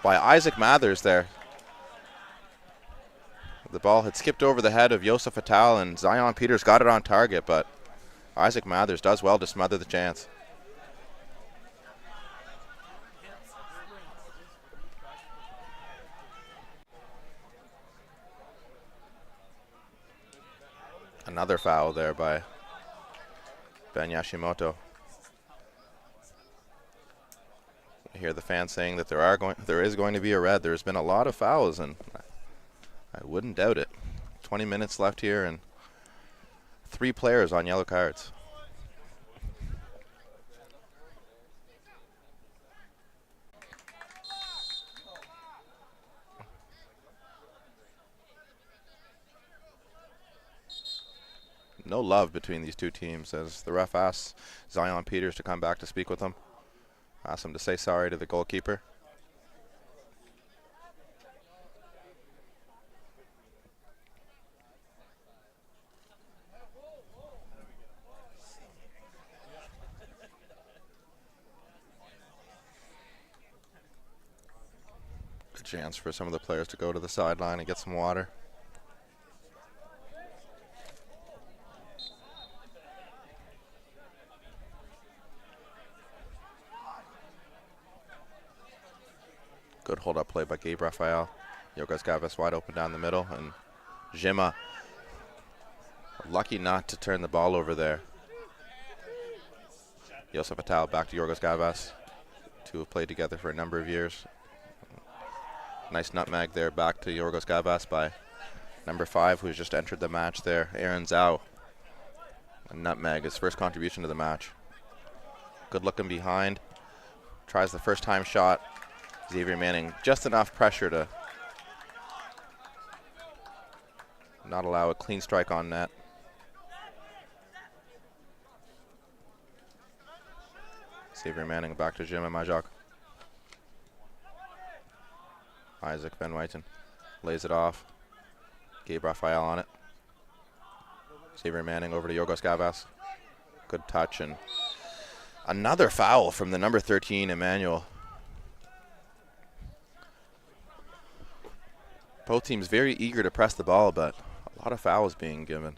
by Isaac Mathers there. The ball had skipped over the head of Yosef Atal, and Zion Peters got it on target, but Isaac Mathers does well to smother the chance. Another foul there by Ben Yashimoto. I hear the fans saying that there is going to be a red. There's been a lot of fouls, and I wouldn't doubt it. 20 minutes left here, and 3 players on yellow cards. no love between these two teams, as the ref asks Zion Peters to come back to speak with them. Asks him to say sorry to the goalkeeper. Good chance for some of the players to go to the sideline and get some water. Good hold-up play by Gabe Raphael. Yorgos Gavas wide open down the middle, and Zima lucky not to turn the ball over there. Josef Atal back to Yorgos Gavas. Two have played together for a number of years. Nice nutmeg there back to Yorgos Gavas by number 5, who's just entered the match there, Aaron Zhao. A nutmeg, his first contribution to the match. Good looking behind. Tries the first time shot. Xavier Manning, just enough pressure to not allow a clean strike on net. Xavier Manning back to Jim and Majak. Isaac Van Wyten lays it off. Gabe Raphael on it. Xavier Manning over to Yorgos Gavas. Good touch, and another foul from the number 13, Emmanuel. Both teams very eager to press the ball, but a lot of fouls being given.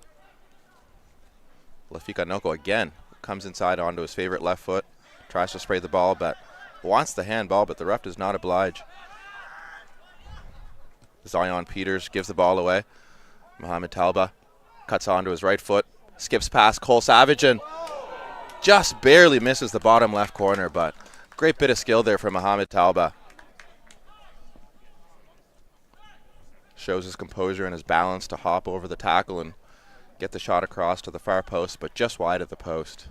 Lafika Noko again comes inside onto his favorite left foot, tries to spray the ball, but wants the handball, but the ref does not oblige. Zion Peters gives the ball away. Mohamed Talba cuts onto his right foot, skips past Cole Savage, and just barely misses the bottom left corner, but great bit of skill there from Mohamed Talba. Shows his composure and his balance to hop over the tackle and get the shot across to the far post, but just wide of the post.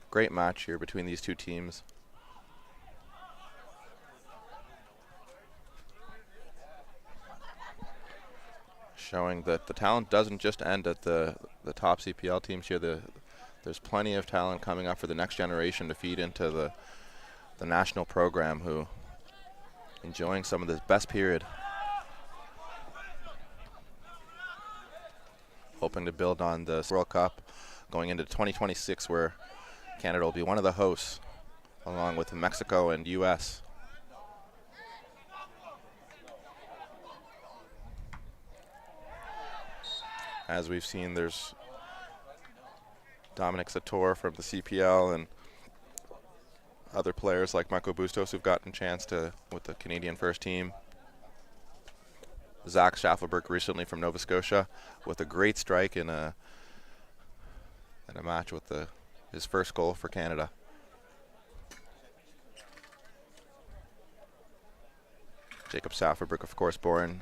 Great match here between these two teams. Showing that the talent doesn't just end at the top CPL teams here. There's plenty of talent coming up for the next generation to feed into the national program, who enjoying some of the best period. Hoping to build on the World Cup going into 2026, where Canada will be one of the hosts, along with Mexico and US. As we've seen, there's Dominic Sator from the CPL and other players like Michael Bustos who've gotten a chance to with the Canadian first team. Zach Schaffelberg recently from Nova Scotia with a great strike in a match with his first goal for Canada. Jacob Schaffelberg, of course, born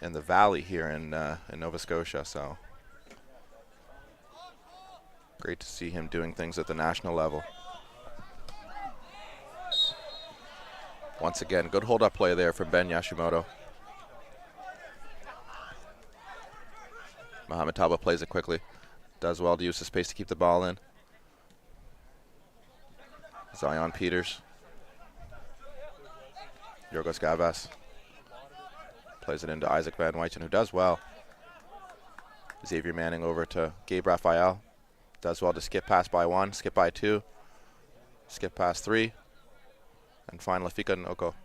in the valley here in Nova Scotia, so great to see him doing things at the national level. Once again, good hold-up play there from Ben Yashimoto. Mohamed Talba plays it quickly. Does well to use the space to keep the ball in. Zion Peters. Yorgos Gavas. Plays it into Isaac Van Wyten, who does well. Xavier Manning over to Gabe Raphael. Does well to skip past by 1, skip by 2, skip past 3, and find Lafika Noko.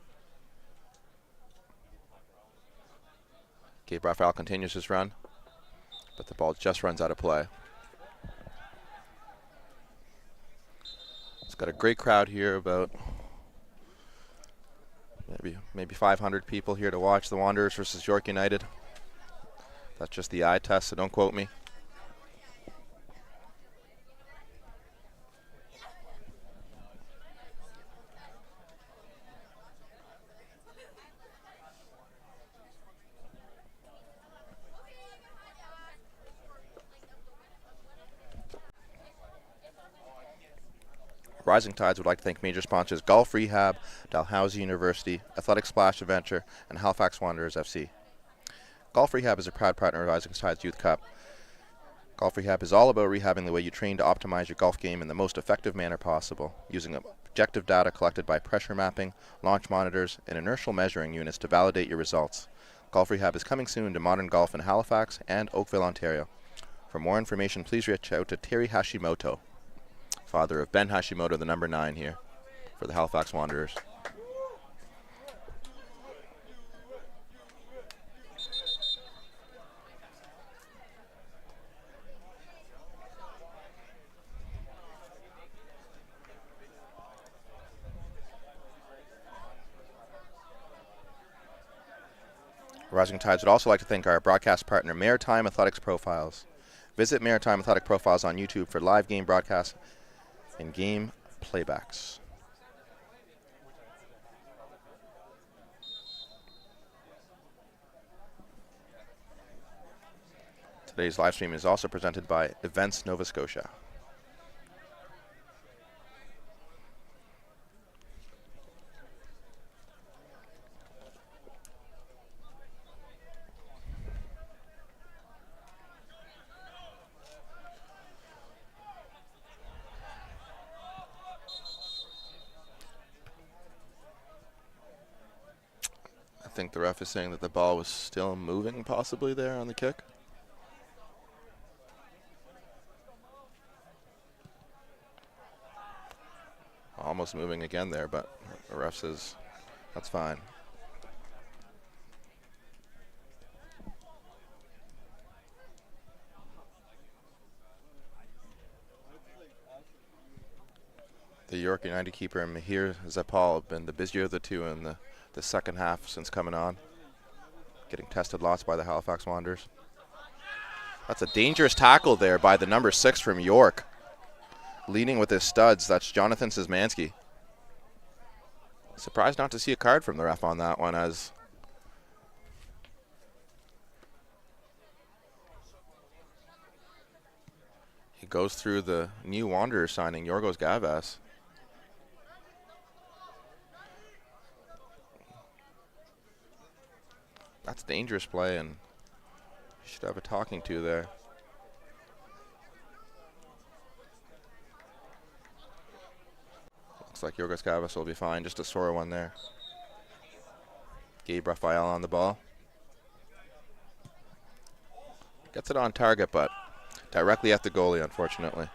Gabe Raphael continues his run, but the ball just runs out of play. It's got a great crowd here, about maybe 500 people here to watch the Wanderers versus York United. That's just the eye test, so don't quote me. Rising Tides would like to thank major sponsors Golf Rehab, Dalhousie University, Athletic Splash Adventure, and Halifax Wanderers FC. Golf Rehab is a proud partner of Rising Tides Youth Cup. Golf Rehab is all about rehabbing the way you train to optimize your golf game in the most effective manner possible, using objective data collected by pressure mapping, launch monitors, and inertial measuring units to validate your results. Golf Rehab is coming soon to modern golf in Halifax and Oakville, Ontario. For more information, please reach out to Terry Hashimoto, father of Ben Hashimoto, the number 9 here for the Halifax Wanderers. Rising Tides would also like to thank our broadcast partner, Maritime Athletics Profiles. Visit Maritime Athletic Profiles on YouTube for live game broadcasts and game playbacks. Today's live stream is also presented by Events Nova Scotia. I think the ref is saying that the ball was still moving possibly there on the kick. Almost moving again there, but the ref says that's fine. The York United keeper, Mihir Zapal, have been the busier of the two in the second half since coming on. Getting tested lots by the Halifax Wanderers. That's a dangerous tackle there by the number 6 from York. Leading with his studs, that's Jonathan Szymanski. Surprised not to see a card from the ref on that one, as he goes through the new Wanderer signing, Yorgos Gavas. That's dangerous play, and you should have a talking to there. Looks like Yorgos Gavas will be fine, just a sore one there. Gabe Raphael on the ball. Gets it on target, but directly at the goalie, unfortunately.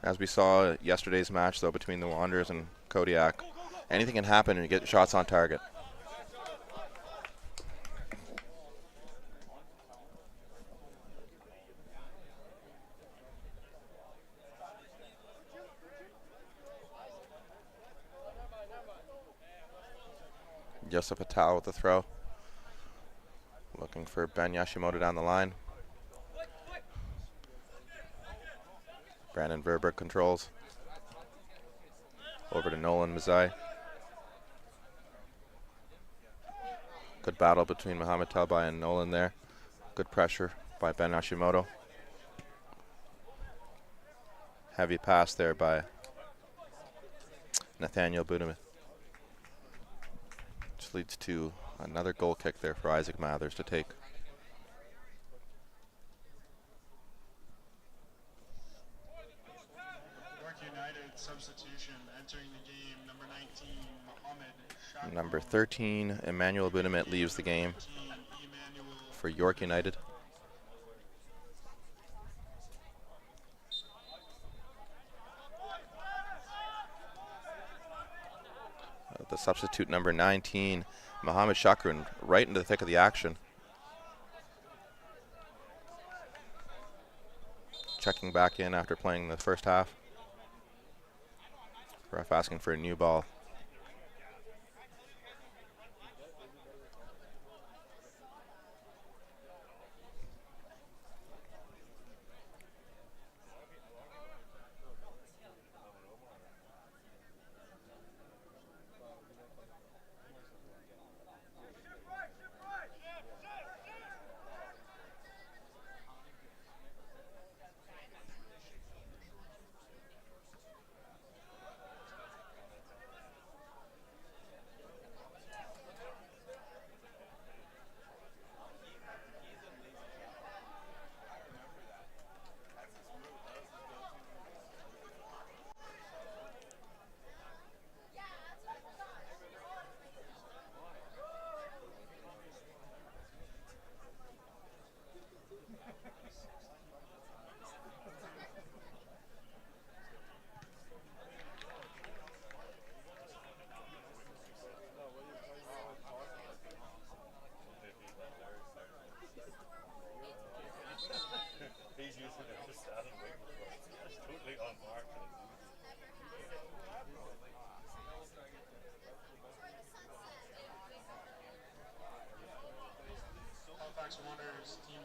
As we saw yesterday's match, though, between the Wanderers and Kodiak, anything can happen and you get shots on target. Joseph Patel with the throw. Looking for Ben Yashimoto down the line. Brandon Verberg controls. Over to Nolan Mazai. Good battle between Mohamed Talbai and Nolan there. Good pressure by Ben Yashimoto. Heavy pass there by Nathaniel Budimith. Which leads to another goal kick there for Isaac Mathers to take. York United substitution entering the game, number 19, Mohamed Shakir. Number 13, Emmanuel Budimith leaves the game for York United. The substitute number 19, Mohamed Shakir, right into the thick of the action. Checking back in after playing the first half. Ref asking for a new ball.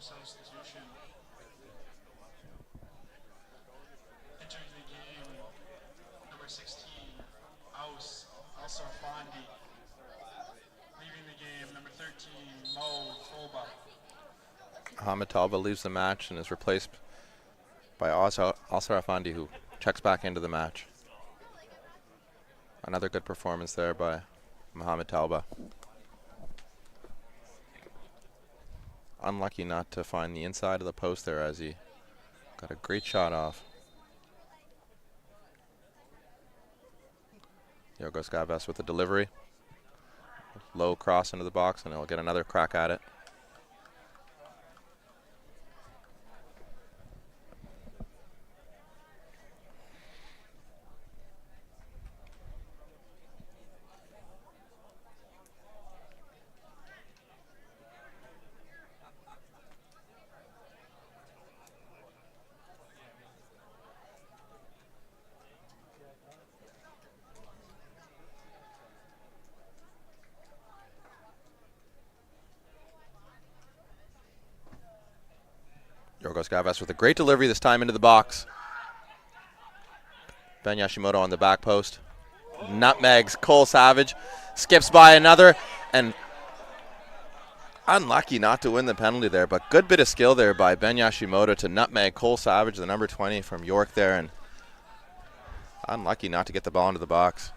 substitution. Entering the game, number 16, Al-Sarfandi. Leaving the game, number 13, Mo Toba. Mohamed Talba leaves the match and is replaced by Al-Sarfandi, who checks back into the match. Another good performance there by Mohamed Talba. Unlucky not to find the inside of the post there as he got a great shot off. Yorgos Gavas with the delivery. Low cross into the box, and he'll get another crack at it. Yorgos Gavas with a great delivery this time into the box. Ben Yashimoto on the back post. Nutmegs Cole Savage. Skips by another, and unlucky not to win the penalty there, but good bit of skill there by Ben Yashimoto to nutmeg Cole Savage, the number 20 from York there, and unlucky not to get the ball into the box.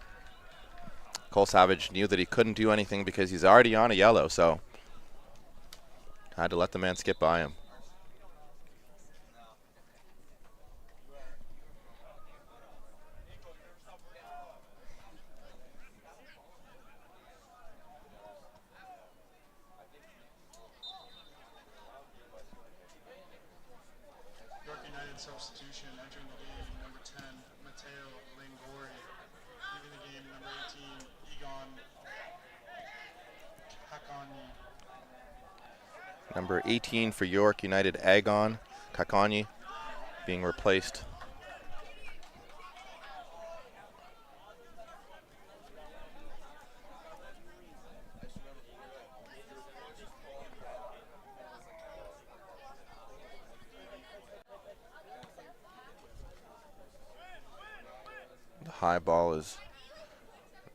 Cole Savage knew that he couldn't do anything because he's already on a yellow, so had to let the man skip by him. Substitution entering the game, number 10, Matteo Lingori. Leaving the game, number 18, Egon Kakani. Number 18 for York United, Agon Kakani, being replaced. High ball is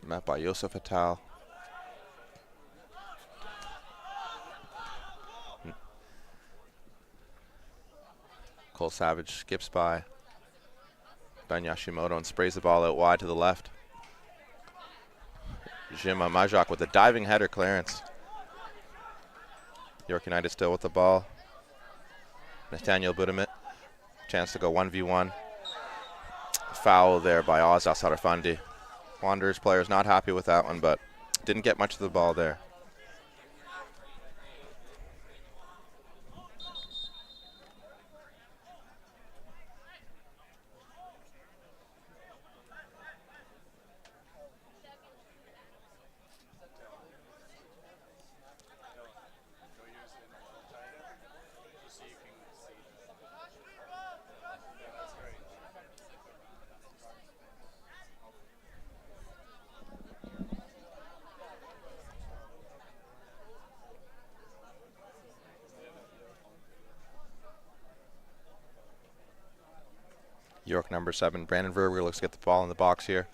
met by Yosef Atal. Cole Savage skips by Ben Yashimoto and sprays the ball out wide to the left. Jima Majak with a diving header clearance. York United still with the ball. Nathaniel Budimit, chance to go 1v1. Foul there by Oz Al-Sarfandi. Wanderers players not happy with that one, but didn't get much of the ball there. York number 7, Brandon Verwer looks to get the ball in the box here.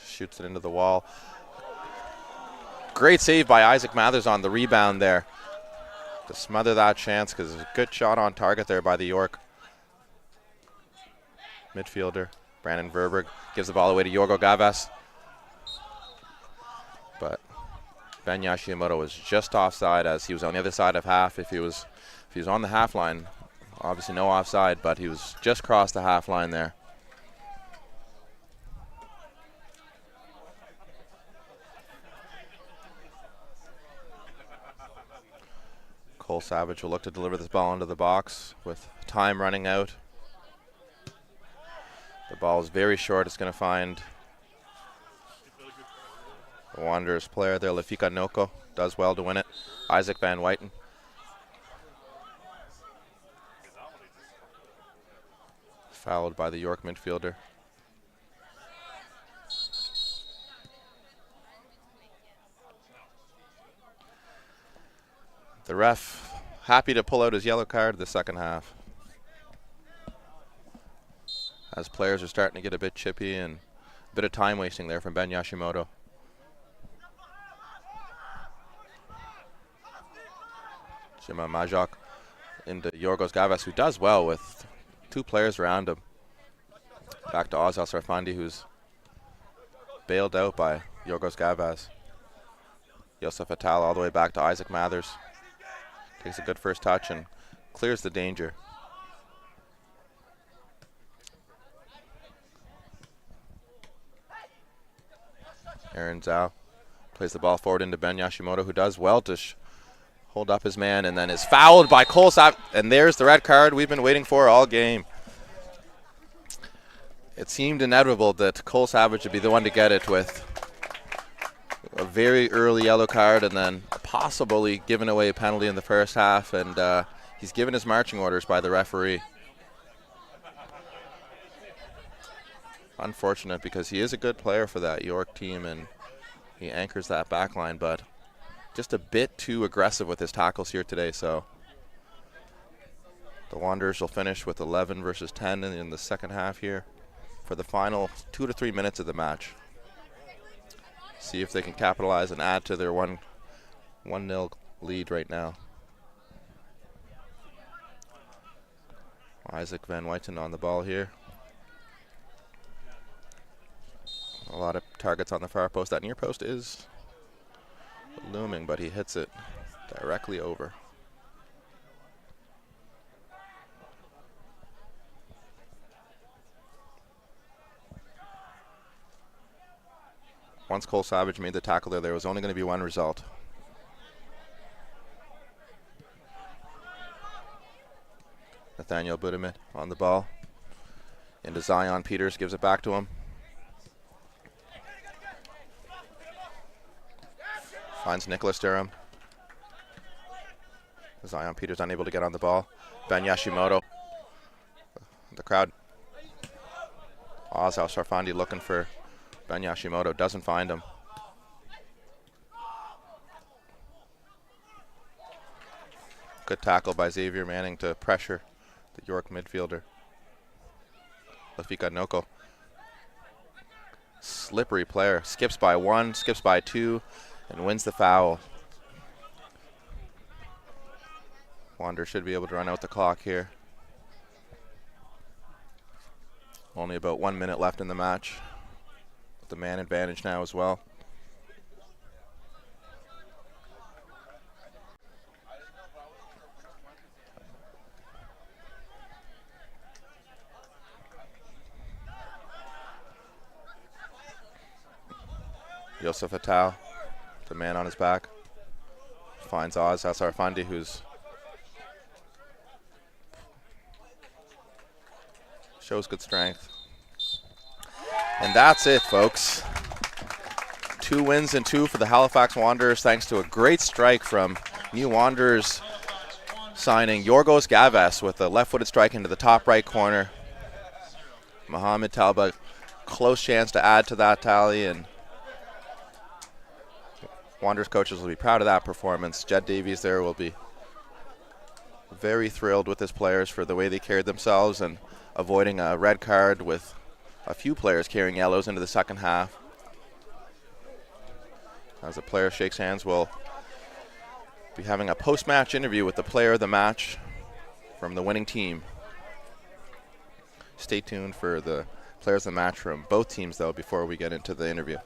Shoots it into the wall. Great save by Isaac Mathers on the rebound there to smother that chance, because it's a good shot on target there by the York midfielder. Brandon Verberg gives the ball away to Yorgo Gavas, but Ben Yashimoto was just offside as he was on the other side of half. If he was on the half line, obviously no offside, but he was just crossed the half line there. Cole Savage will look to deliver this ball into the box with time running out. The ball is very short. It's going to find the Wanderers player there, Lafika Noko, does well to win it. Isaac Van Wyten. Fouled by the York midfielder. The ref happy to pull out his yellow card the second half, as players are starting to get a bit chippy and a bit of time wasting there from Ben Yashimoto. Jima Majok into Yorgos Gavas, who does well with 2 players around him. Back to Ozal Sarfandi, who's bailed out by Yorgos Gavas. Yosef Atal all the way back to Isaac Mathers. Takes a good first touch and clears the danger. Aaron Zhao plays the ball forward into Ben Yashimoto, who does well to hold up his man, and then is fouled by Cole Savage. And there's the red card we've been waiting for all game. It seemed inevitable that Cole Savage would be the one to get it with a very early yellow card and then possibly giving away a penalty in the first half. And he's given his marching orders by the referee. Unfortunate, because he is a good player for that York team and he anchors that back line, but just a bit too aggressive with his tackles here today. So the Wanderers will finish with 11 versus 10 in the second half here for the final 2 to 3 minutes of the match. See if they can capitalize and add to their 1-0 lead right now. Isaac Van Wyten on the ball here. A lot of targets on the far post. That near post is looming, but he hits it directly over. Once Cole Savage made the tackle there was only going to be one result. Nathaniel Budimit on the ball. Into Zion Peters, gives it back to him. Finds Nicholas Durham. Zion Peters unable to get on the ball. Ben Yashimoto. The crowd. Ozal Sarfandi looking for Ben Yashimoto, doesn't find him. Good tackle by Xavier Manning to pressure the York midfielder. Lafika Noko. Slippery player. Skips by 1, skips by 2, and wins the foul. Wander should be able to run out the clock here. Only about 1 minute left in the match. The man advantage now as well. Yosef Atal, the man on his back, finds Oz Sarfandi, who's shows good strength. And that's it, folks. 2 wins and 2 for the Halifax Wanderers, thanks to a great strike from new Wanderers signing Yorgos Gavas with a left-footed strike into the top right corner. Mohamed Talba, close chance to add to that tally, and Wanderers coaches will be proud of that performance. Jed Davies there will be very thrilled with his players for the way they carried themselves and avoiding a red card with a few players carrying yellows into the second half. As the player shakes hands, we'll be having a post-match interview with the player of the match from the winning team. Stay tuned for the players of the match from both teams, though, before we get into the interview.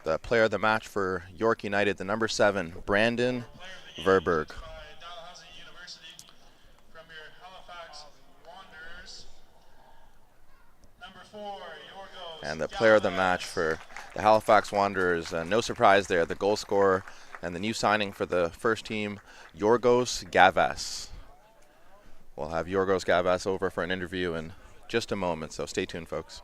The player of the match for York United, the number 7, Brandon Verberg. By Dalhousie University from your Halifax Wanderers. Number 4, Yorgos. And the player of the match for the Halifax Wanderers, no surprise there, the goal scorer and the new signing for the first team, Yorgos Gavas. We'll have Yorgos Gavas over for an interview in just a moment, so stay tuned, folks.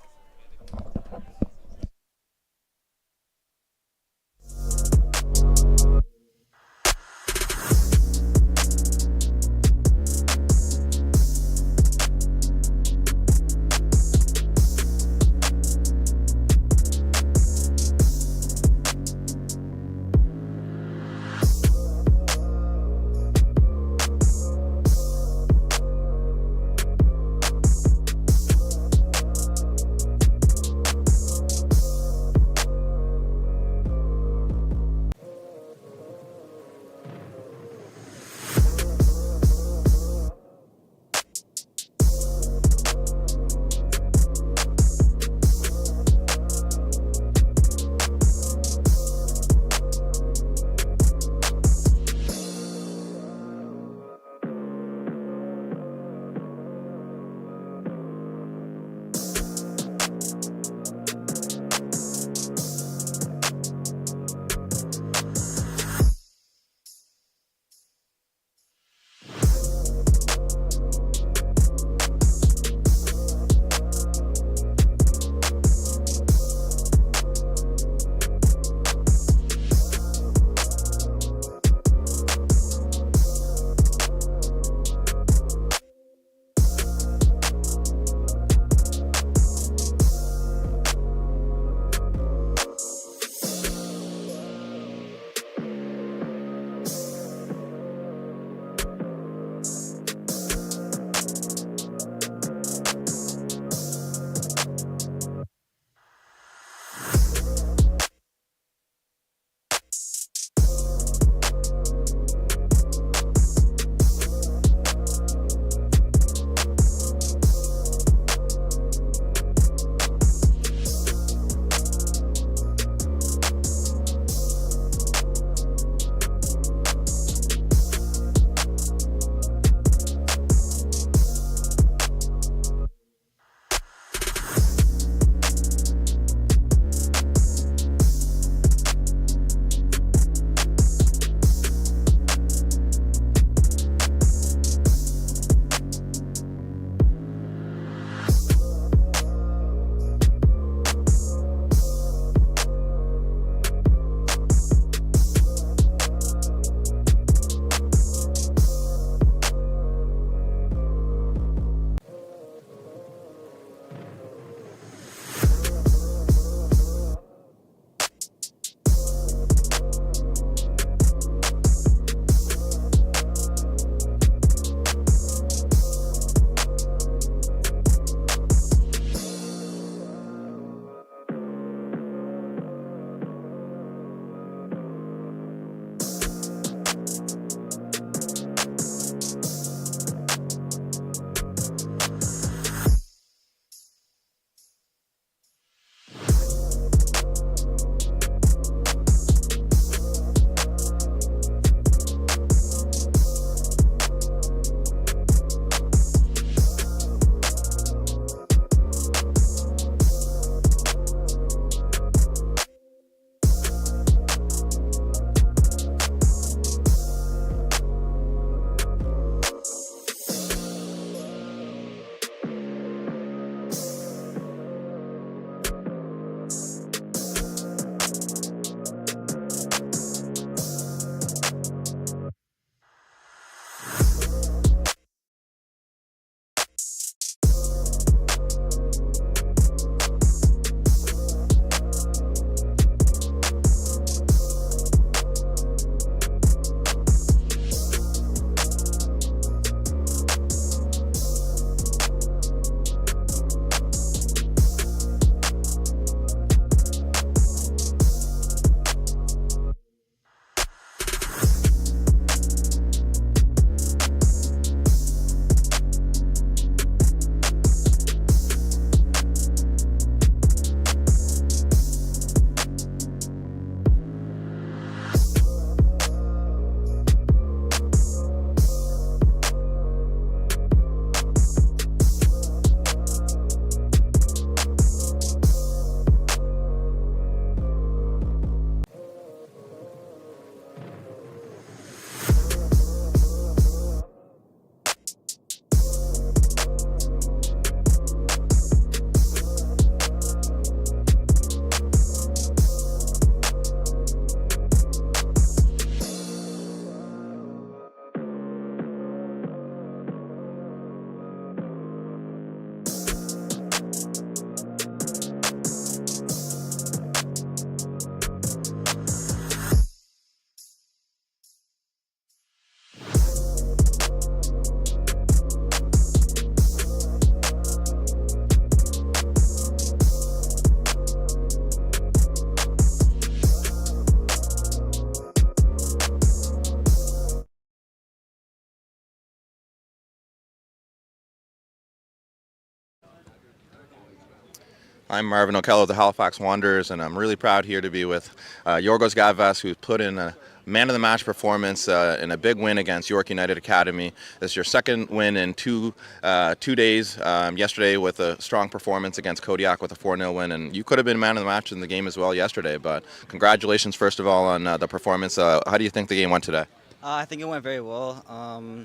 I'm Marvin O'Kello of the Halifax Wanderers, and I'm really proud here to be with Yorgos Gavas, who's put in a man-of-the-match performance in a big win against York United Academy. This is your second win in two days. Yesterday with a strong performance against Kodiak with a 4-0 win, and you could have been man of the match in the game as well yesterday, but congratulations first of all on the performance. How do you think the game went today? I think it went very well.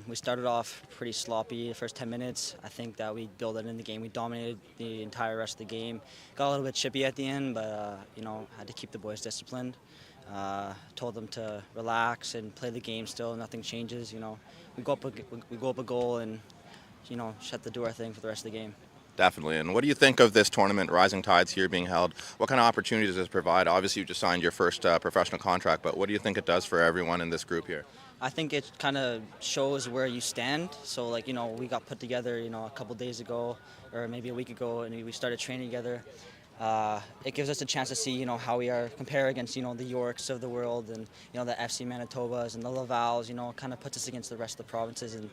We started off pretty sloppy the first 10 minutes. I think that we built it in the game. We dominated the entire rest of the game. Got a little bit chippy at the end, but had to keep the boys disciplined. Told them to relax and play the game still. Nothing changes. We go up a goal and just have to do our thing for the rest of the game. Definitely. And what do you think of this tournament, Rising Tides here being held? What kind of opportunities does it provide? Obviously, you just signed your first professional contract, but what do you think it does for everyone in this group here? I think it kind of shows where you stand. So, we got put together, a couple days ago, or maybe a week ago, and we started training together. It gives us a chance to see, how we are compare against, the Yorks of the world and, the FC Manitobas and the Lavals. Kind of puts us against the rest of the provinces, and,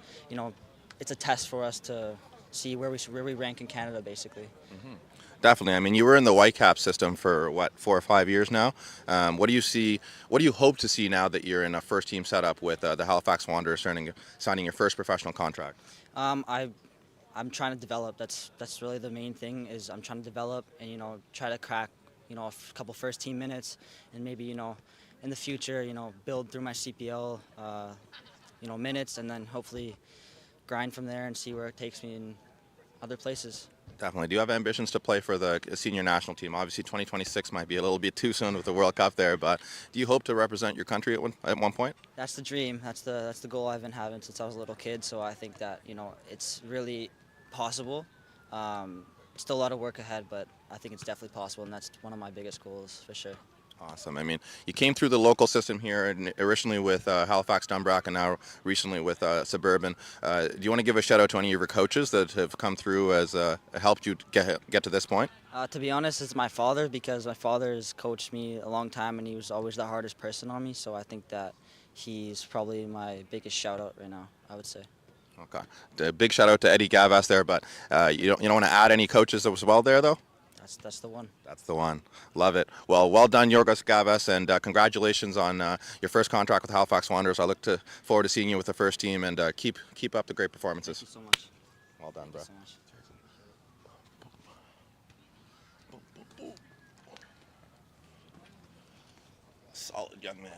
it's a test for us to see where we rank in Canada, basically. Mm-hmm. Definitely. I mean, you were in the Whitecap system for, 4 or 5 years now. What do you see? What do you hope to see now that you're in a first-team setup with the Halifax Wanderers signing your first professional contract? I'm trying to develop. That's really the main thing. Is I'm trying to develop and try to crack a couple first-team minutes, and maybe in the future build through my CPL minutes, and then hopefully grind from there and see where it takes me in other places. Definitely. Do you have ambitions to play for the senior national team? Obviously, 2026 might be a little bit too soon with the World Cup there, but do you hope to represent your country at one point? That's the dream. That's the goal I've been having since I was a little kid. So I think that it's really possible. Still a lot of work ahead, but I think it's definitely possible, and that's one of my biggest goals for sure. Awesome. I mean, you came through the local system here, and originally with Halifax Dunbrack, and now recently with Suburban. Do you want to give a shout out to any of your coaches that have come through as helped you get to this point? To be honest, it's my father, because my father has coached me a long time, and he was always the hardest person on me. So I think that he's probably my biggest shout out right now, I would say. Okay. A big shout out to Eddie Gavas there, but you don't want to add any coaches as well there though? That's the one. That's the one. Love it. Well done, Yorgos Gavas, and congratulations on your first contract with Halifax Wanderers. I look forward to seeing you with the first team, and keep up the great performances. Thank you so much. Well done, bro. Thank you so much. Solid young man.